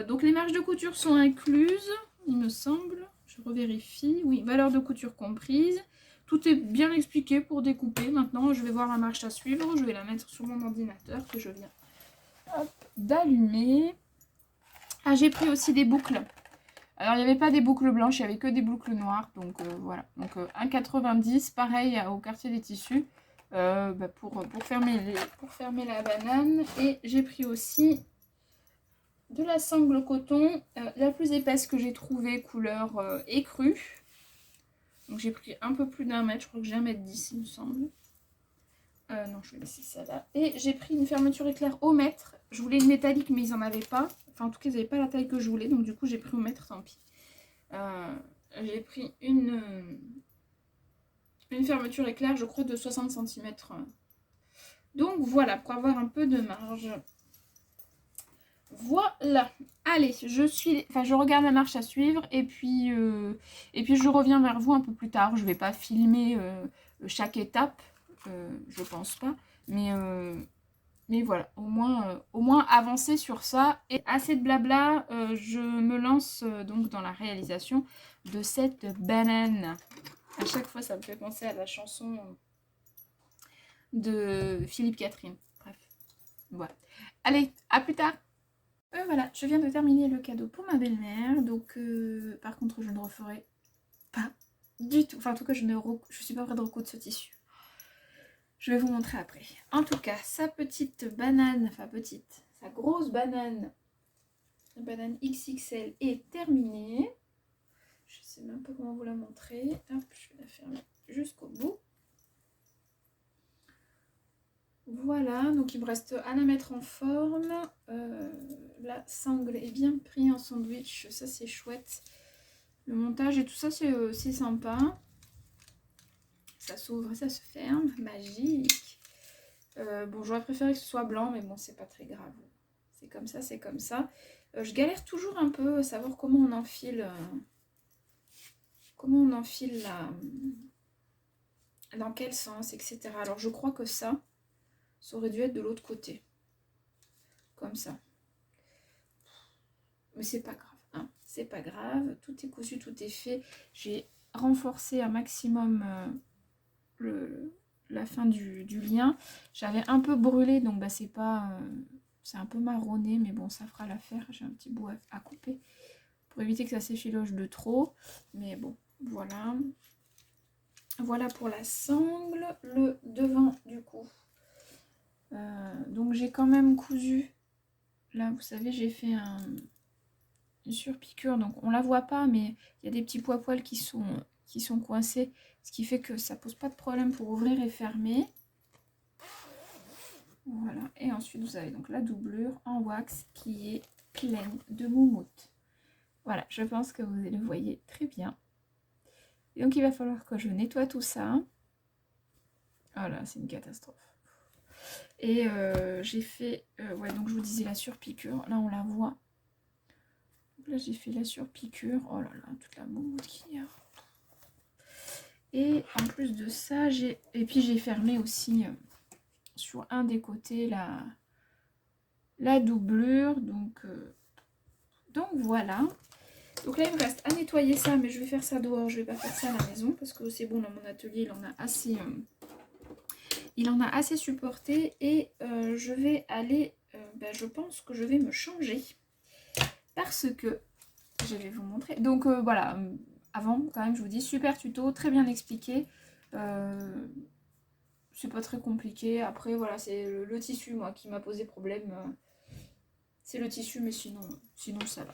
Donc les marges de couture sont incluses, il me semble. Je revérifie. Oui, valeur de couture comprise. Tout est bien expliqué pour découper. Maintenant, je vais voir la marche à suivre. Je vais la mettre sur mon ordinateur que je viens d'allumer. Ah, j'ai pris aussi des boucles. Alors, il n'y avait pas des boucles blanches, il n'y avait que des boucles noires. Donc, voilà. Donc, 1,90 €, pareil au quartier des tissus. Pour fermer la banane. Et j'ai pris aussi de la sangle coton, la plus épaisse que j'ai trouvée, couleur écrue. Donc j'ai pris un peu plus d'1 mètre, je crois que j'ai 1,10 m il me semble. Non, je vais laisser ça là. Et j'ai pris une fermeture éclair au mètre. Je voulais une métallique, mais ils n'en avaient pas. Enfin, en tout cas, ils n'avaient pas la taille que je voulais. Donc du coup, j'ai pris au mètre, tant pis. J'ai pris une fermeture éclair, je crois, de 60 cm. Donc voilà, pour avoir un peu de marge. Voilà, allez, je regarde la marche à suivre et puis je reviens vers vous un peu plus tard. Je vais pas filmer chaque étape, je pense pas, mais voilà, au moins avancer sur ça. Et assez de blabla, je me lance donc dans la réalisation de cette banane. À chaque fois, ça me fait penser à la chanson de Philippe Catherine. Bref, voilà. Allez, à plus tard. Voilà, je viens de terminer le cadeau pour ma belle-mère, donc par contre je ne referai pas du tout, enfin en tout cas je suis pas prête de recoudre ce tissu. Je vais vous montrer après. En tout cas, sa petite banane, enfin petite, sa grosse banane, la banane XXL est terminée. Je sais même pas comment vous la montrer. Hop, je vais la fermer jusqu'au bout. Voilà, donc il me reste à la mettre en forme. La sangle est bien prise en sandwich, ça c'est chouette. Le montage et tout ça c'est sympa. Ça s'ouvre, ça se ferme, magique. Bon, j'aurais préféré que ce soit blanc, mais bon, c'est pas très grave. C'est comme ça, c'est comme ça. Je galère toujours un peu à savoir comment on enfile. Dans quel sens, etc. Alors je crois que ça aurait dû être de l'autre côté. Comme ça. Mais c'est pas grave. Hein. C'est pas grave. Tout est cousu, tout est fait. J'ai renforcé un maximum la fin du lien. J'avais un peu brûlé, donc bah, c'est pas... c'est un peu marronné, mais bon, ça fera l'affaire. J'ai un petit bout à couper pour éviter que ça s'effiloche de trop. Mais bon, voilà. Voilà pour la sangle. Le devant, du coup. Donc j'ai quand même cousu. Là, vous savez, j'ai fait une surpiqûre. Donc on la voit pas, mais il y a des petits poils qui sont qui sont coincés, ce qui fait que ça pose pas de problème pour ouvrir et fermer. Voilà, et ensuite vous avez donc la doublure en wax qui est pleine de moumoute. Voilà, je pense que vous le voyez très bien. Et donc il va falloir que je nettoie tout ça. Voilà, c'est une catastrophe. Et j'ai fait, ouais, donc je vous disais la surpiqûre, là on la voit. Là j'ai fait la surpiqûre, oh là là, toute la moumoute qu'il y a. Et en plus de ça, et puis j'ai fermé aussi sur un des côtés la doublure, donc voilà. Donc là il me reste à nettoyer ça, mais je vais faire ça dehors, je vais pas faire ça à la maison parce que c'est bon, dans mon atelier il en a assez supporté. Et je vais aller, je pense que je vais me changer parce que je vais vous montrer. Donc voilà, avant quand même je vous dis, super tuto, très bien expliqué. C'est pas très compliqué. Après voilà, c'est le tissu moi qui m'a posé problème. C'est le tissu, mais sinon ça va.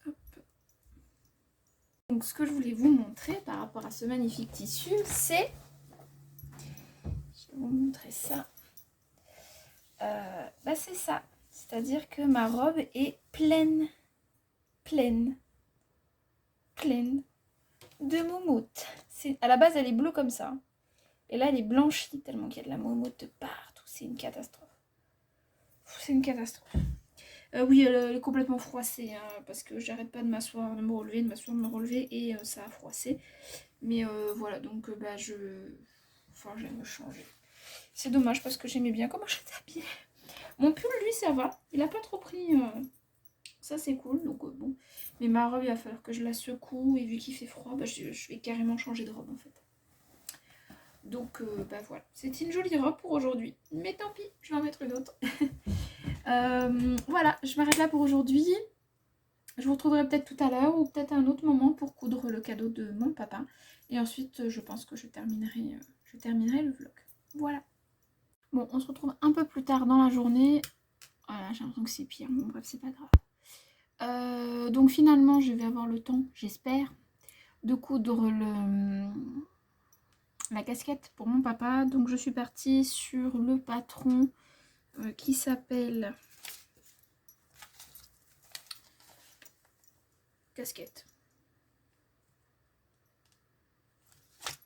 Hop. Donc ce que je voulais vous montrer par rapport à ce magnifique tissu, c'est... Je vais vous montrer ça. C'est ça. C'est-à-dire que ma robe est pleine de moumoute. À la base, elle est bleue comme ça. Et là, elle est blanchie tellement qu'il y a de la moumoute de partout. C'est une catastrophe. C'est une catastrophe. Oui, elle est complètement froissée, hein, parce que j'arrête pas de m'asseoir, de me relever, et ça a froissé. Mais voilà, donc je vais me changer. C'est dommage parce que j'aimais bien comment j'étais habillée. Mon pull, lui, ça va. Il a pas trop pris... Ça, c'est cool, donc bon. Mais ma robe, il va falloir que je la secoue, et vu qu'il fait froid, je vais carrément changer de robe, en fait. Donc, voilà. C'était une jolie robe pour aujourd'hui. Mais tant pis, je vais en mettre une autre. Voilà, je m'arrête là pour aujourd'hui. Je vous retrouverai peut-être tout à l'heure ou peut-être à un autre moment pour coudre le cadeau de mon papa. Et ensuite, je pense que je terminerai le vlog. Voilà. Bon, on se retrouve un peu plus tard dans la journée. Voilà, j'ai l'impression que c'est pire. Bon, bref, c'est pas grave. Donc finalement, je vais avoir le temps, j'espère, de coudre la casquette pour mon papa. Donc je suis partie sur le patron qui s'appelle Casquette.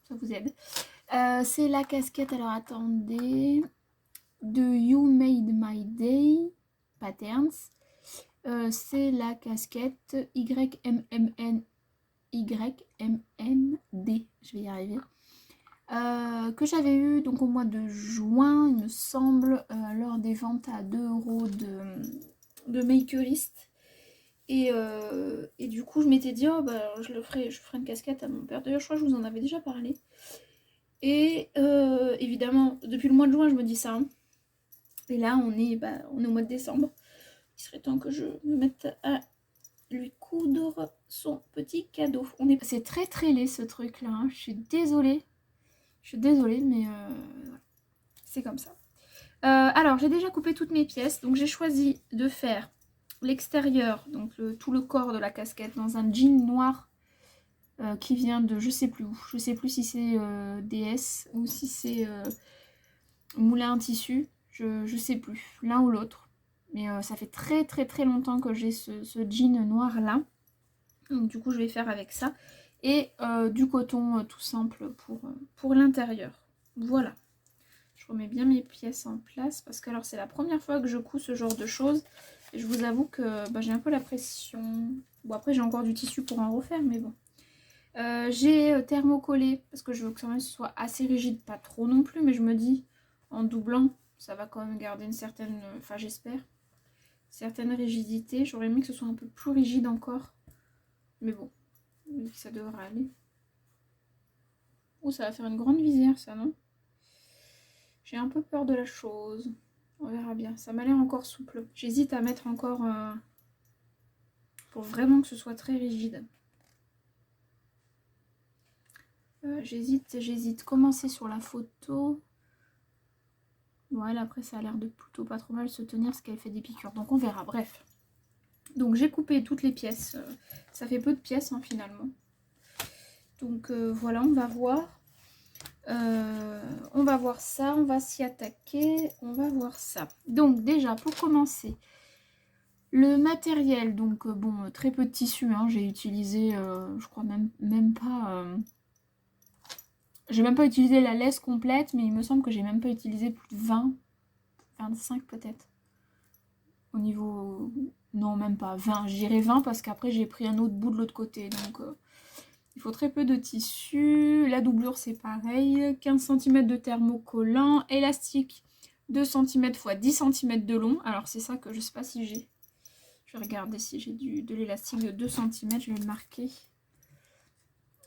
Ça vous aide. C'est la casquette, alors attendez, de You Made My Day Patterns. C'est la casquette YMMD, je vais y arriver, que j'avais eu donc au mois de juin, il me semble, lors des ventes à 2 € de Makerist. Et du coup je m'étais dit, je ferai une casquette à mon père. D'ailleurs je crois que je vous en avais déjà parlé. Et évidemment depuis le mois de juin je me dis ça, hein. Et là on est au mois de décembre. Il serait temps que je me mette à lui coudre son petit cadeau. C'est très très laid ce truc là, hein. Je suis désolée, mais c'est comme ça. Alors j'ai déjà coupé toutes mes pièces, donc j'ai choisi de faire l'extérieur, donc tout le corps de la casquette dans un jean noir qui vient de je sais plus où. Je sais plus si c'est DS ou si c'est Moulin à tissu, je sais plus, l'un ou l'autre. Mais ça fait très très très longtemps que j'ai ce jean noir là. Donc du coup je vais faire avec ça. Et du coton tout simple pour l'intérieur. Voilà. Je remets bien mes pièces en place parce que alors c'est la première fois que je couds ce genre de choses. Et je vous avoue que j'ai un peu la pression. Bon après j'ai encore du tissu pour en refaire, mais bon. J'ai thermocollé parce que je veux que ça soit assez rigide, pas trop non plus, mais je me dis en doublant ça va quand même garder une certaine, enfin j'espère, certaine rigidité. J'aurais aimé que ce soit un peu plus rigide encore, mais bon, ça devrait aller. Oh, ça va faire une grande visière ça, non? J'ai un peu peur de la chose. On verra bien. Ça m'a l'air encore souple. J'hésite à mettre encore pour vraiment que ce soit très rigide. J'hésite. Commencer sur la photo. Ouais, après ça a l'air de plutôt pas trop mal se tenir parce qu'elle fait des piqûres. Donc on verra, bref. Donc j'ai coupé toutes les pièces. Ça fait peu de pièces hein, finalement. Donc voilà, on va voir. On va voir ça, on va s'y attaquer, on va voir ça. Donc déjà, pour commencer, le matériel, donc bon, très peu de tissu, hein, j'ai utilisé, je crois même pas... j'ai même pas utilisé la laisse complète, mais il me semble que j'ai même pas utilisé plus de 20, 25 peut-être. Au niveau... Non, même pas 20, je dirais 20 parce qu'après j'ai pris un autre bout de l'autre côté, donc... il faut très peu de tissu. La doublure, c'est pareil. 15 cm de thermocollant. Élastique 2 cm x 10 cm de long. Alors, c'est ça que je sais pas si j'ai. Je vais regarder si j'ai de l'élastique de 2 cm. Je vais le marquer.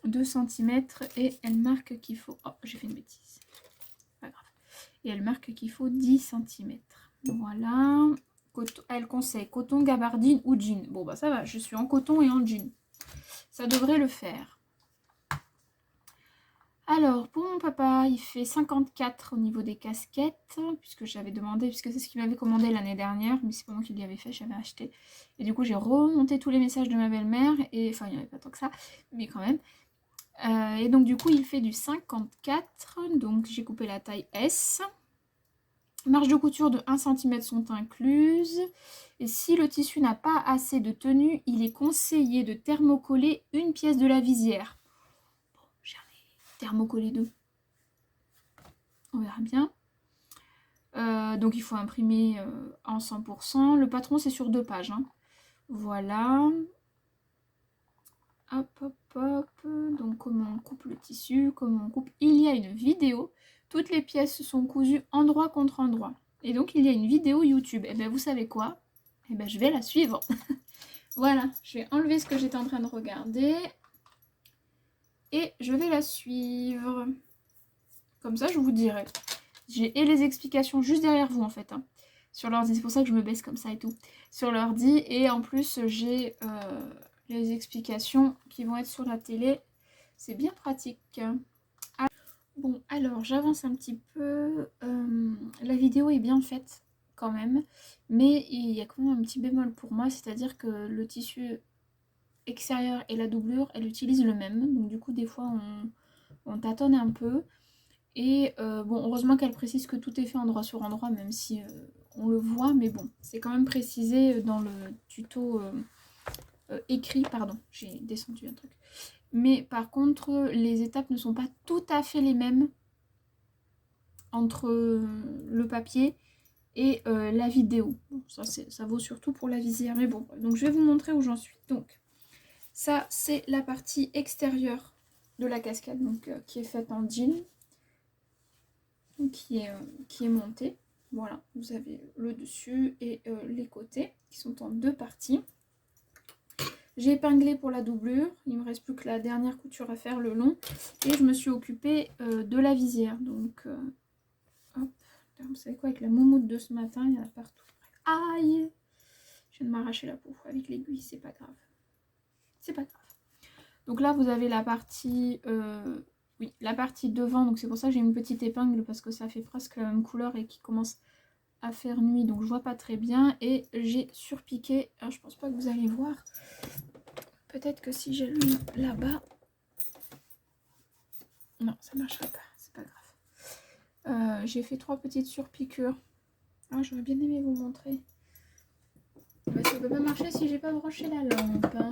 2 cm. Et elle marque qu'il faut... Oh, j'ai fait une bêtise. Pas grave. Et elle marque qu'il faut 10 cm. Voilà. Elle conseille coton, gabardine ou jean. Bon, bah ça va. Je suis en coton et en jean. Ça devrait le faire. Alors, pour mon papa, il fait 54 au niveau des casquettes, puisque j'avais demandé, puisque c'est ce qu'il m'avait commandé l'année dernière, mais c'est pas moi qui l'y avais fait, j'avais acheté. Et du coup, j'ai remonté tous les messages de ma belle-mère, et enfin, il n'y en avait pas tant que ça, mais quand même. Et donc, du coup, il fait du 54, donc j'ai coupé la taille S. Marges de couture de 1 cm sont incluses. Et si le tissu n'a pas assez de tenue, il est conseillé de thermocoller une pièce de la visière. Thermocoller 2. On verra bien. Donc il faut imprimer en 100%. Le patron c'est sur 2 pages. Hein. Voilà. Hop, hop, hop. Donc comment on coupe le tissu, comment on coupe. Il y a une vidéo. Toutes les pièces sont cousues endroit contre endroit. Et donc il y a une vidéo YouTube. Et bien vous savez quoi? Et bien je vais la suivre. Voilà, je vais enlever ce que j'étais en train de regarder. Et je vais la suivre. Comme ça je vous dirai. J'ai les explications juste derrière vous en fait. Hein, sur l'ordi, c'est pour ça que je me baisse comme ça et tout. Sur l'ordi. Et en plus j'ai les explications qui vont être sur la télé. C'est bien pratique. Bon alors j'avance un petit peu. La vidéo est bien faite quand même. Mais il y a quand même un petit bémol pour moi. C'est-à-dire que le tissu extérieur et la doublure, elle utilise le même. Donc du coup des fois on tâtonne un peu. Et bon, heureusement qu'elle précise que tout est fait endroit sur endroit, même si on le voit, mais bon, c'est quand même précisé dans le tuto écrit, pardon, j'ai descendu un truc. Mais par contre, les étapes ne sont pas tout à fait les mêmes entre le papier et la vidéo. Bon, ça vaut surtout pour la visière, mais bon, donc je vais vous montrer où j'en suis. Donc, ça, c'est la partie extérieure de la casquette, donc qui est faite en jean. Qui est monté. Voilà, vous avez le dessus et les côtés qui sont en 2 parties. J'ai épinglé pour la doublure, il me reste plus que la dernière couture à faire, le long. Et je me suis occupée de la visière. Donc, hop, vous savez quoi, avec la moumoute de ce matin, il y en a partout. Aïe! Je viens de m'arracher la peau avec l'aiguille, c'est pas grave. C'est pas grave. Donc là, vous avez la partie... oui, la partie devant, donc c'est pour ça que j'ai une petite épingle parce que ça fait presque la même couleur et qui commence à faire nuit, donc je vois pas très bien. Et j'ai surpiqué, alors, je pense pas que vous allez voir, peut-être que si j'allume là-bas, non ça marchera pas, c'est pas grave. J'ai fait 3 petites surpiqûres. Ah, j'aurais bien aimé vous montrer. Bah, ça peut pas marcher si j'ai pas branché la lampe. Hein.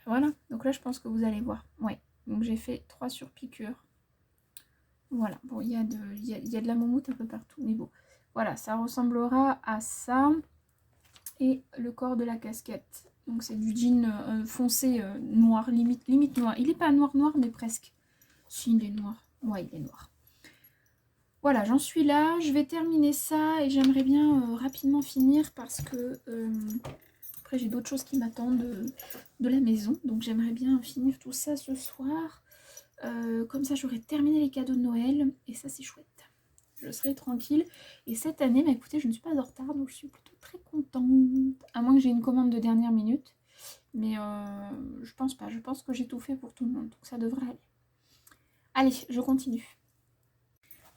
Voilà, donc là je pense que vous allez voir. Ouais, donc j'ai fait 3 surpiqûres. Voilà, bon, il y a de la moumoute un peu partout, mais bon. Voilà, ça ressemblera à ça. Et le corps de la casquette. Donc c'est du jean foncé noir, limite noir. Il n'est pas noir, mais presque. Si, il est noir. Ouais, il est noir. Voilà, j'en suis là. Je vais terminer ça et j'aimerais bien rapidement finir parce que... après, j'ai d'autres choses qui m'attendent de la maison. Donc, j'aimerais bien finir tout ça ce soir. Comme ça, j'aurai terminé les cadeaux de Noël. Et ça, c'est chouette. Je serai tranquille. Et cette année, bah, écoutez, je ne suis pas en retard. Donc, je suis plutôt très contente. À moins que j'ai une commande de dernière minute. Mais je pense pas. Je pense que j'ai tout fait pour tout le monde. Donc, ça devrait aller. Allez, je continue.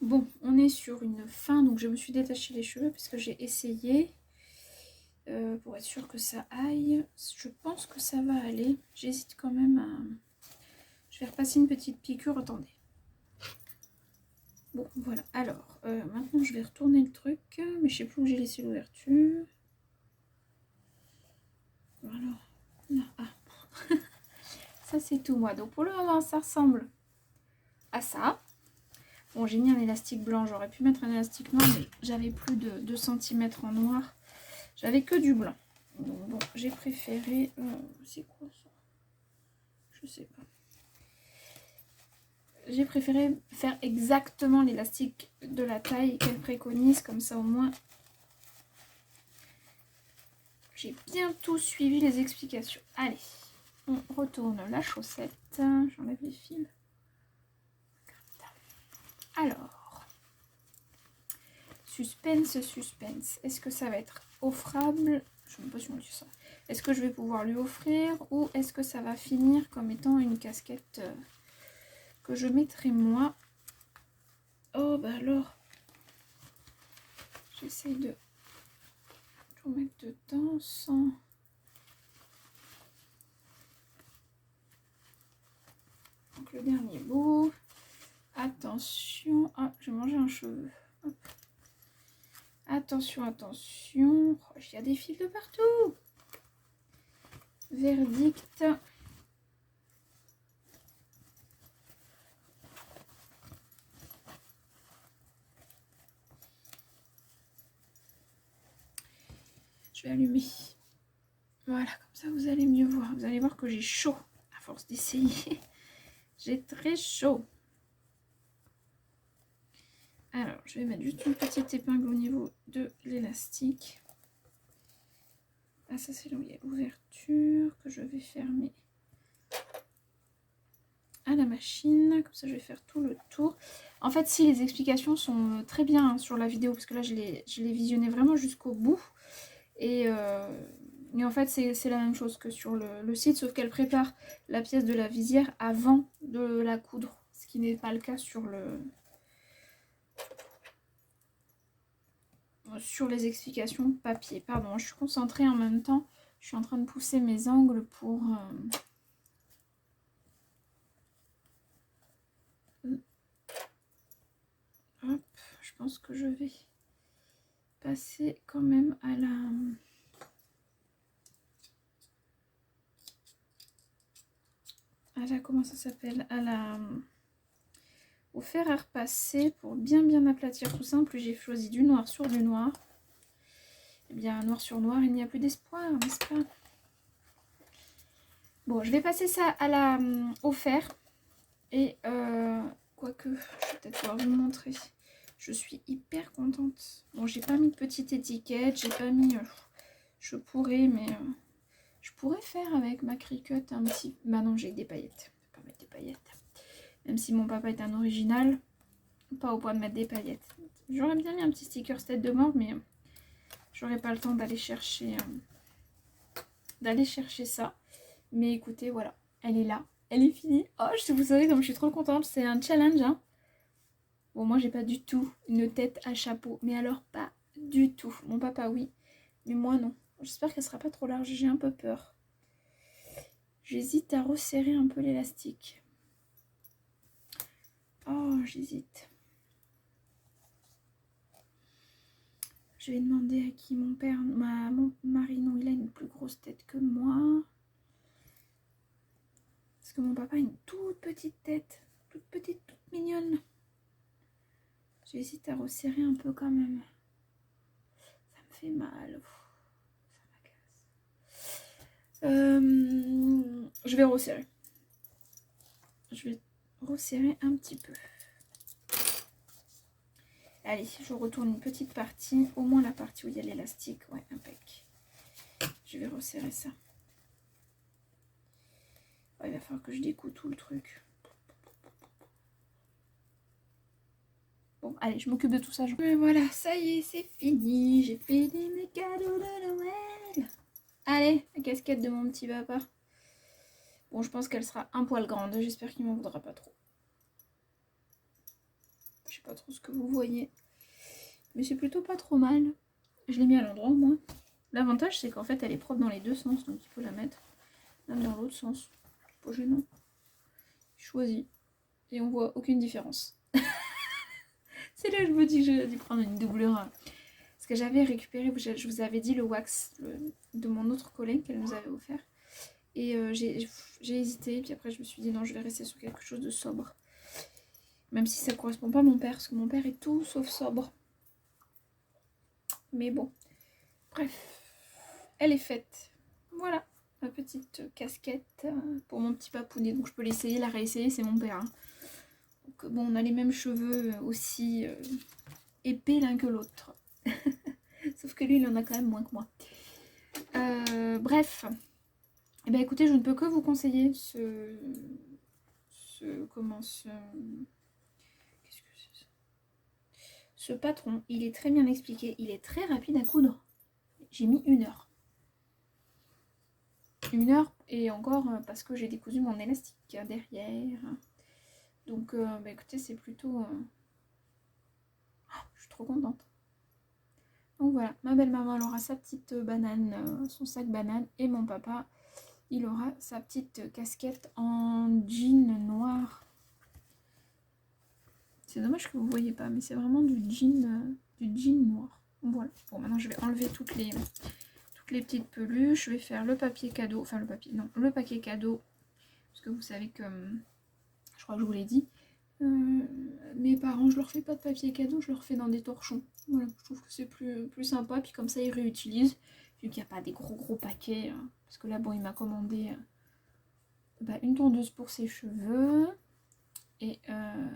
Bon, on est sur une fin. Donc, je me suis détaché les cheveux parce que j'ai essayé. pour être sûr que ça aille. Je pense que ça va aller. J'hésite quand même à... Je vais repasser une petite piqûre, attendez. Bon, voilà. Alors, maintenant je vais retourner le truc, mais je sais plus où j'ai laissé l'ouverture. Voilà. Là, ah. Ça c'est tout moi. Donc pour le moment ça ressemble à ça. Bon, j'ai mis un élastique blanc, j'aurais pu mettre un élastique noir, mais j'avais plus de 2 cm en noir. J'avais que du blanc. Donc bon, j'ai préféré... c'est quoi ça? Je sais pas. J'ai préféré faire exactement l'élastique de la taille qu'elle préconise, comme ça au moins j'ai bien tout suivi les explications. Allez, on retourne la chaussette. J'enlève les fils. Alors, suspense, suspense. Est-ce que ça va être offrable? Je ne sais pas si on dit ça. Est-ce que je vais pouvoir lui offrir ou est-ce que ça va finir comme étant une casquette que je mettrai moi? Oh bah alors, j'essaye de tout mettre dedans sans... Donc le dernier bout. Attention. Ah, j'ai mangé un cheveu. Hop. Attention, attention. Oh, il y a des fils de partout. Verdict. Je vais allumer. Voilà, comme ça vous allez mieux voir. Vous allez voir que j'ai chaud à force d'essayer. J'ai très chaud. Alors, je vais mettre juste une petite épingle au niveau de l'élastique. Ah, ça c'est là où il y a l'ouverture que je vais fermer à la machine. Comme ça, je vais faire tout le tour. En fait, si les explications sont très bien sur la vidéo, parce que là, je l'ai visionné vraiment jusqu'au bout. Et en fait, c'est la même chose que sur le site, sauf qu'elle prépare la pièce de la visière avant de la coudre. Ce qui n'est pas le cas sur les explications papier. Pardon, je suis concentrée en même temps. Je suis en train de pousser mes angles pour... Hop, je pense que je vais passer quand même à la... comment ça s'appelle? Au fer à repasser pour bien aplatir tout ça. En plus, j'ai choisi du noir sur du noir. Eh bien, noir sur noir, il n'y a plus d'espoir, n'est-ce pas? Bon, je vais passer ça au fer. Et quoique, je vais peut-être pouvoir vous montrer. Je suis hyper contente. Bon, j'ai pas mis de petite étiquette, j'ai pas mis... je pourrais, mais... je pourrais faire avec ma Cricut un petit... Bah non, j'ai des paillettes. Je vais pas mettre des paillettes. Même si mon papa est un original, pas au point de mettre des paillettes. J'aurais bien mis un petit sticker tête de mort, mais j'aurais pas le temps d'aller chercher ça. Mais écoutez, voilà, elle est là. Elle est finie. Oh, vous savez comme je suis trop contente. C'est un challenge, hein. Bon, moi, j'ai pas du tout une tête à chapeau. Mais alors, pas du tout. Mon papa, oui. Mais moi, non. J'espère qu'elle sera pas trop large. J'ai un peu peur. J'hésite à resserrer un peu l'élastique. Oh, j'hésite. Je vais demander à qui mon père... mon mari, non, il a une plus grosse tête que moi. Parce que mon papa a une toute petite tête. Toute petite, toute mignonne. J'hésite à resserrer un peu quand même. Ça me fait mal. Ça m'agace. Je vais resserrer. Je vais resserrer un petit peu. Allez, je retourne une petite partie. Au moins la partie où il y a l'élastique. Ouais, impec. Je vais resserrer ça. Oh, il va falloir que je découpe tout le truc. Bon, allez, je m'occupe de tout ça. Et voilà, ça y est, c'est fini. J'ai fini mes cadeaux de Noël. Allez, la casquette de mon petit papa. Bon, je pense qu'elle sera un poil grande. J'espère qu'il m'en voudra pas trop. Je sais pas trop ce que vous voyez. Mais c'est plutôt pas trop mal. Je l'ai mis à l'endroit au moins. L'avantage, c'est qu'en fait, elle est propre dans les deux sens, donc il peut la mettre même dans l'autre sens. C'est pas gênant. Je choisis. Et on voit aucune différence. C'est là que je me dis que j'ai dû prendre une doublure. Parce que j'avais récupéré, je vous avais dit, le wax de mon autre collègue qu'elle nous avait offert. Et j'ai hésité, puis après je me suis dit non, je vais rester sur quelque chose de sobre. Même si ça correspond pas à mon père, parce que mon père est tout sauf sobre. Mais bon, bref, elle est faite. Voilà, ma petite casquette pour mon petit papounet. Donc je peux l'essayer, la réessayer, c'est mon père. Hein. Donc bon, on a les mêmes cheveux aussi épais l'un que l'autre. Sauf que lui, il en a quand même moins que moi. Bref. Eh bien écoutez, je ne peux que vous conseiller ce patron. Il est très bien expliqué. Il est très rapide à coudre. J'ai mis 1 heure. 1 heure et encore parce que j'ai décousu mon élastique derrière. Donc bah écoutez, c'est plutôt... je suis trop contente. Donc voilà, ma belle-maman elle aura sa petite banane, son sac banane, et mon papa il aura sa petite casquette en jean noir. C'est dommage que vous ne voyez pas, mais c'est vraiment du jean noir. Voilà. Bon, maintenant je vais enlever toutes les petites peluches. Je vais faire le papier cadeau, enfin le paquet cadeau, parce que vous savez que, je crois que je vous l'ai dit, mes parents, je leur fais pas de papier cadeau, je leur fais dans des torchons. Voilà, je trouve que c'est plus sympa, puis comme ça ils réutilisent, vu qu'il n'y a pas des gros paquets, parce que là, bon, il m'a commandé une tondeuse pour ses cheveux, et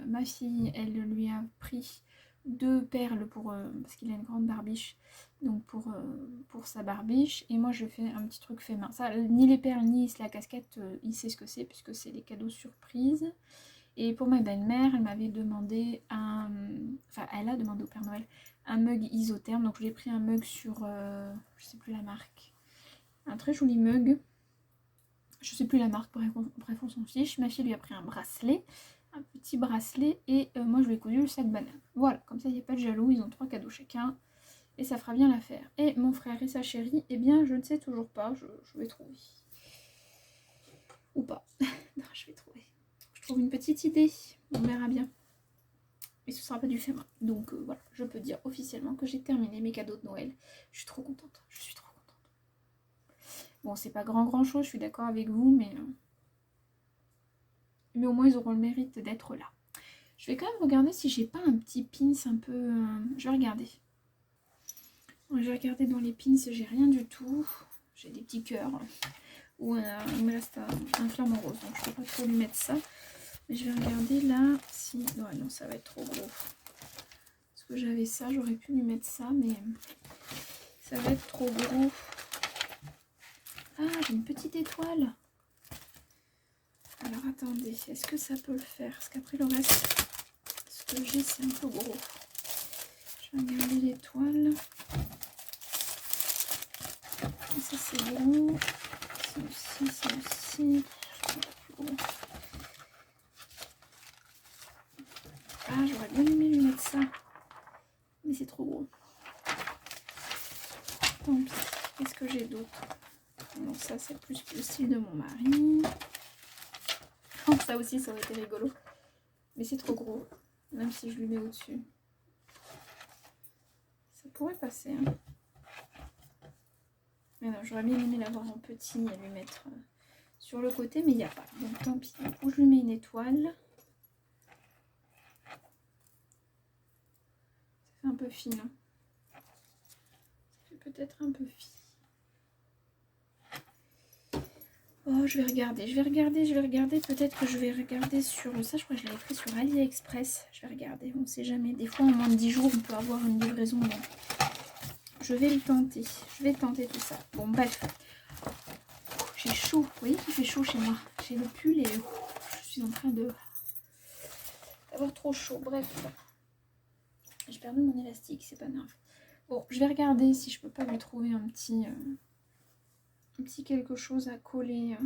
ma fille, elle lui a pris 2 perles pour, parce qu'il a une grande barbiche, donc pour sa barbiche, et moi je fais un petit truc fait main. Ça, ni les perles, ni la casquette, il sait ce que c'est, puisque c'est les cadeaux surprises. Et pour ma belle-mère, elle m'avait demandé elle a demandé au Père Noël un mug isotherme. Donc je lui ai pris un mug sur, je sais plus la marque, un très joli mug. Je sais plus la marque, bref on s'en fiche. Ma fille lui a pris un bracelet, un petit bracelet, et moi je lui ai cousu le sac banane. Voilà, comme ça il n'y a pas de jaloux, ils ont 3 cadeaux chacun, et ça fera bien l'affaire. Et mon frère et sa chérie, eh bien je ne sais toujours pas, je vais trouver. Ou pas. Non, je vais trouver. Je trouve une petite idée, on verra bien. Mais ce sera pas du fait main. Donc voilà, je peux dire officiellement que j'ai terminé mes cadeaux de Noël. Je suis trop contente, je suis trop contente. Bon, c'est pas grand chose, je suis d'accord avec vous, mais au moins ils auront le mérite d'être là. Je vais quand même regarder si j'ai pas un petit pins un peu... Je vais regarder. Je vais regarder dans les pins, j'ai rien du tout. J'ai des petits cœurs. Ou il me reste un flamant rose, donc je peux pas trop lui mettre ça. Mais je vais regarder là si... Ouais, non, ça va être trop gros. Parce que j'avais ça, j'aurais pu lui mettre ça, mais ça va être trop gros. Ah, j'ai une petite étoile. Alors attendez, est-ce que ça peut le faire? Parce qu'après le reste, ce que j'ai, c'est un peu gros. Je vais regarder l'étoile. Ça c'est gros. Ça aussi. Ah, j'aurais bien aimé lui mettre ça. Mais c'est trop gros. Tant pis. Qu'est-ce que j'ai d'autre? Non, ça c'est plus le style de mon mari. Oh, ça aussi, ça aurait été rigolo. Mais c'est trop gros. Même si je lui mets au-dessus. Ça pourrait passer. Hein. Mais non, j'aurais bien aimé l'avoir en petit et lui mettre sur le côté, mais il n'y a pas. Donc tant pis. Du coup, je lui mets une étoile. Ça fait un peu fin. Hein. Ça fait peut-être un peu fin. Oh, je vais regarder. Peut-être que je vais regarder sur... Ça, je crois que je l'avais pris sur AliExpress. Je vais regarder, on ne sait jamais. Des fois, en moins de 10 jours, on peut avoir une livraison. Donc, je vais le tenter. Je vais tenter tout ça. Bon, bref. J'ai chaud. Vous voyez qu'il fait chaud chez moi. J'ai le pull et je suis en train d'avoir trop chaud. Bref. J'ai perdu mon élastique, c'est pas grave. Bon, je vais regarder si je peux pas lui trouver un petit quelque chose à coller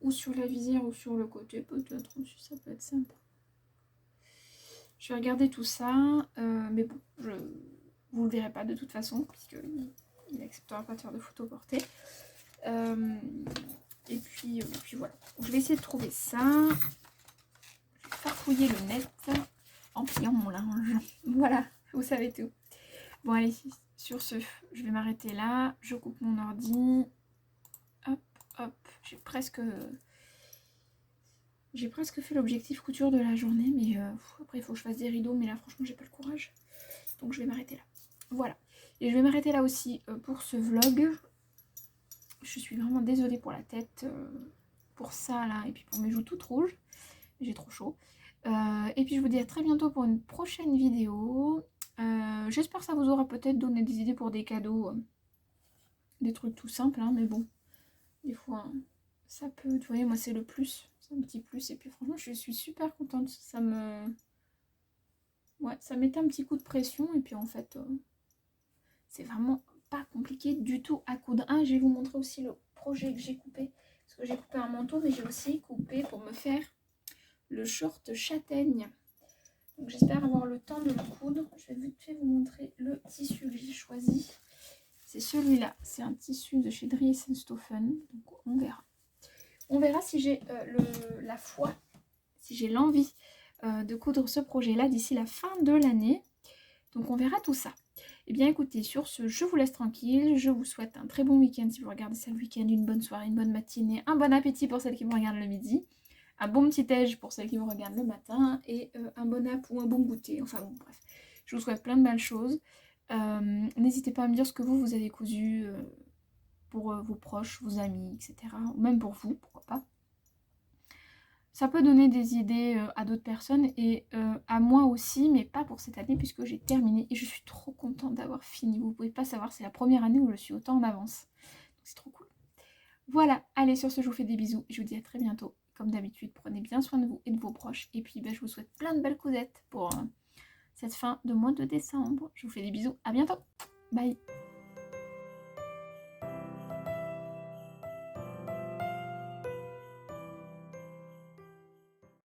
ou sur la visière ou sur le côté, peut-être aussi, ça peut être sympa. Je vais regarder tout ça, mais bon, vous le verrez pas de toute façon, puisque il n'acceptera pas de faire de photos portées. Et puis voilà. Donc, je vais essayer de trouver ça. Je vais farfouiller le net en pliant mon linge. Voilà, vous savez tout. Bon allez, sur ce, je vais m'arrêter là. Je coupe mon ordi. Hop, hop. J'ai presque fait l'objectif couture de la journée, mais après il faut que je fasse des rideaux, mais là franchement j'ai pas le courage. Donc je vais m'arrêter là. Voilà. Et je vais m'arrêter là aussi pour ce vlog. Je suis vraiment désolée pour la tête, pour ça là, et puis pour mes joues toutes rouges. J'ai trop chaud. Et puis je vous dis à très bientôt pour une prochaine vidéo. J'espère que ça vous aura peut-être donné des idées pour des cadeaux. Des trucs tout simples, hein, mais bon. Des fois, ça peut... Vous voyez, moi c'est le plus. C'est un petit plus. Et puis franchement, je suis super contente. Ça me... Ouais, ça mettait un petit coup de pression. Et puis en fait, c'est vraiment pas compliqué du tout à coudre. Ah, je vais vous montrer aussi le projet que j'ai coupé. Parce que j'ai coupé un manteau, mais j'ai aussi coupé pour me faire le short châtaigne. Donc j'espère avoir le temps de le coudre. Je vais vite fait vous montrer le tissu que j'ai choisi. C'est celui-là. C'est un tissu de chez Dries & Stoffen. Donc on verra. On verra si j'ai la foi, si j'ai l'envie de coudre ce projet-là d'ici la fin de l'année. Donc on verra tout ça. Et bien écoutez, sur ce, je vous laisse tranquille. Je vous souhaite un très bon week-end si vous regardez ça le week-end, une bonne soirée, une bonne matinée, un bon appétit pour celles qui me regardent le midi, un bon petit déj pour celles qui me regardent le matin et un bon app ou un bon goûter. Enfin bon, bref. Je vous souhaite plein de belles choses. N'hésitez pas à me dire ce que vous avez cousu pour vos proches, vos amis, etc. Ou même pour vous, pourquoi pas. Ça peut donner des idées à d'autres personnes et à moi aussi, mais pas pour cette année puisque j'ai terminé et je suis trop contente d'avoir fini. Vous pouvez pas savoir, c'est la première année où je suis autant en avance. C'est trop cool. Voilà, allez, sur ce, je vous fais des bisous. Je vous dis à très bientôt. Comme d'habitude, prenez bien soin de vous et de vos proches. Et puis, je vous souhaite plein de belles cousettes pour cette fin de mois de décembre. Je vous fais des bisous. À bientôt. Bye.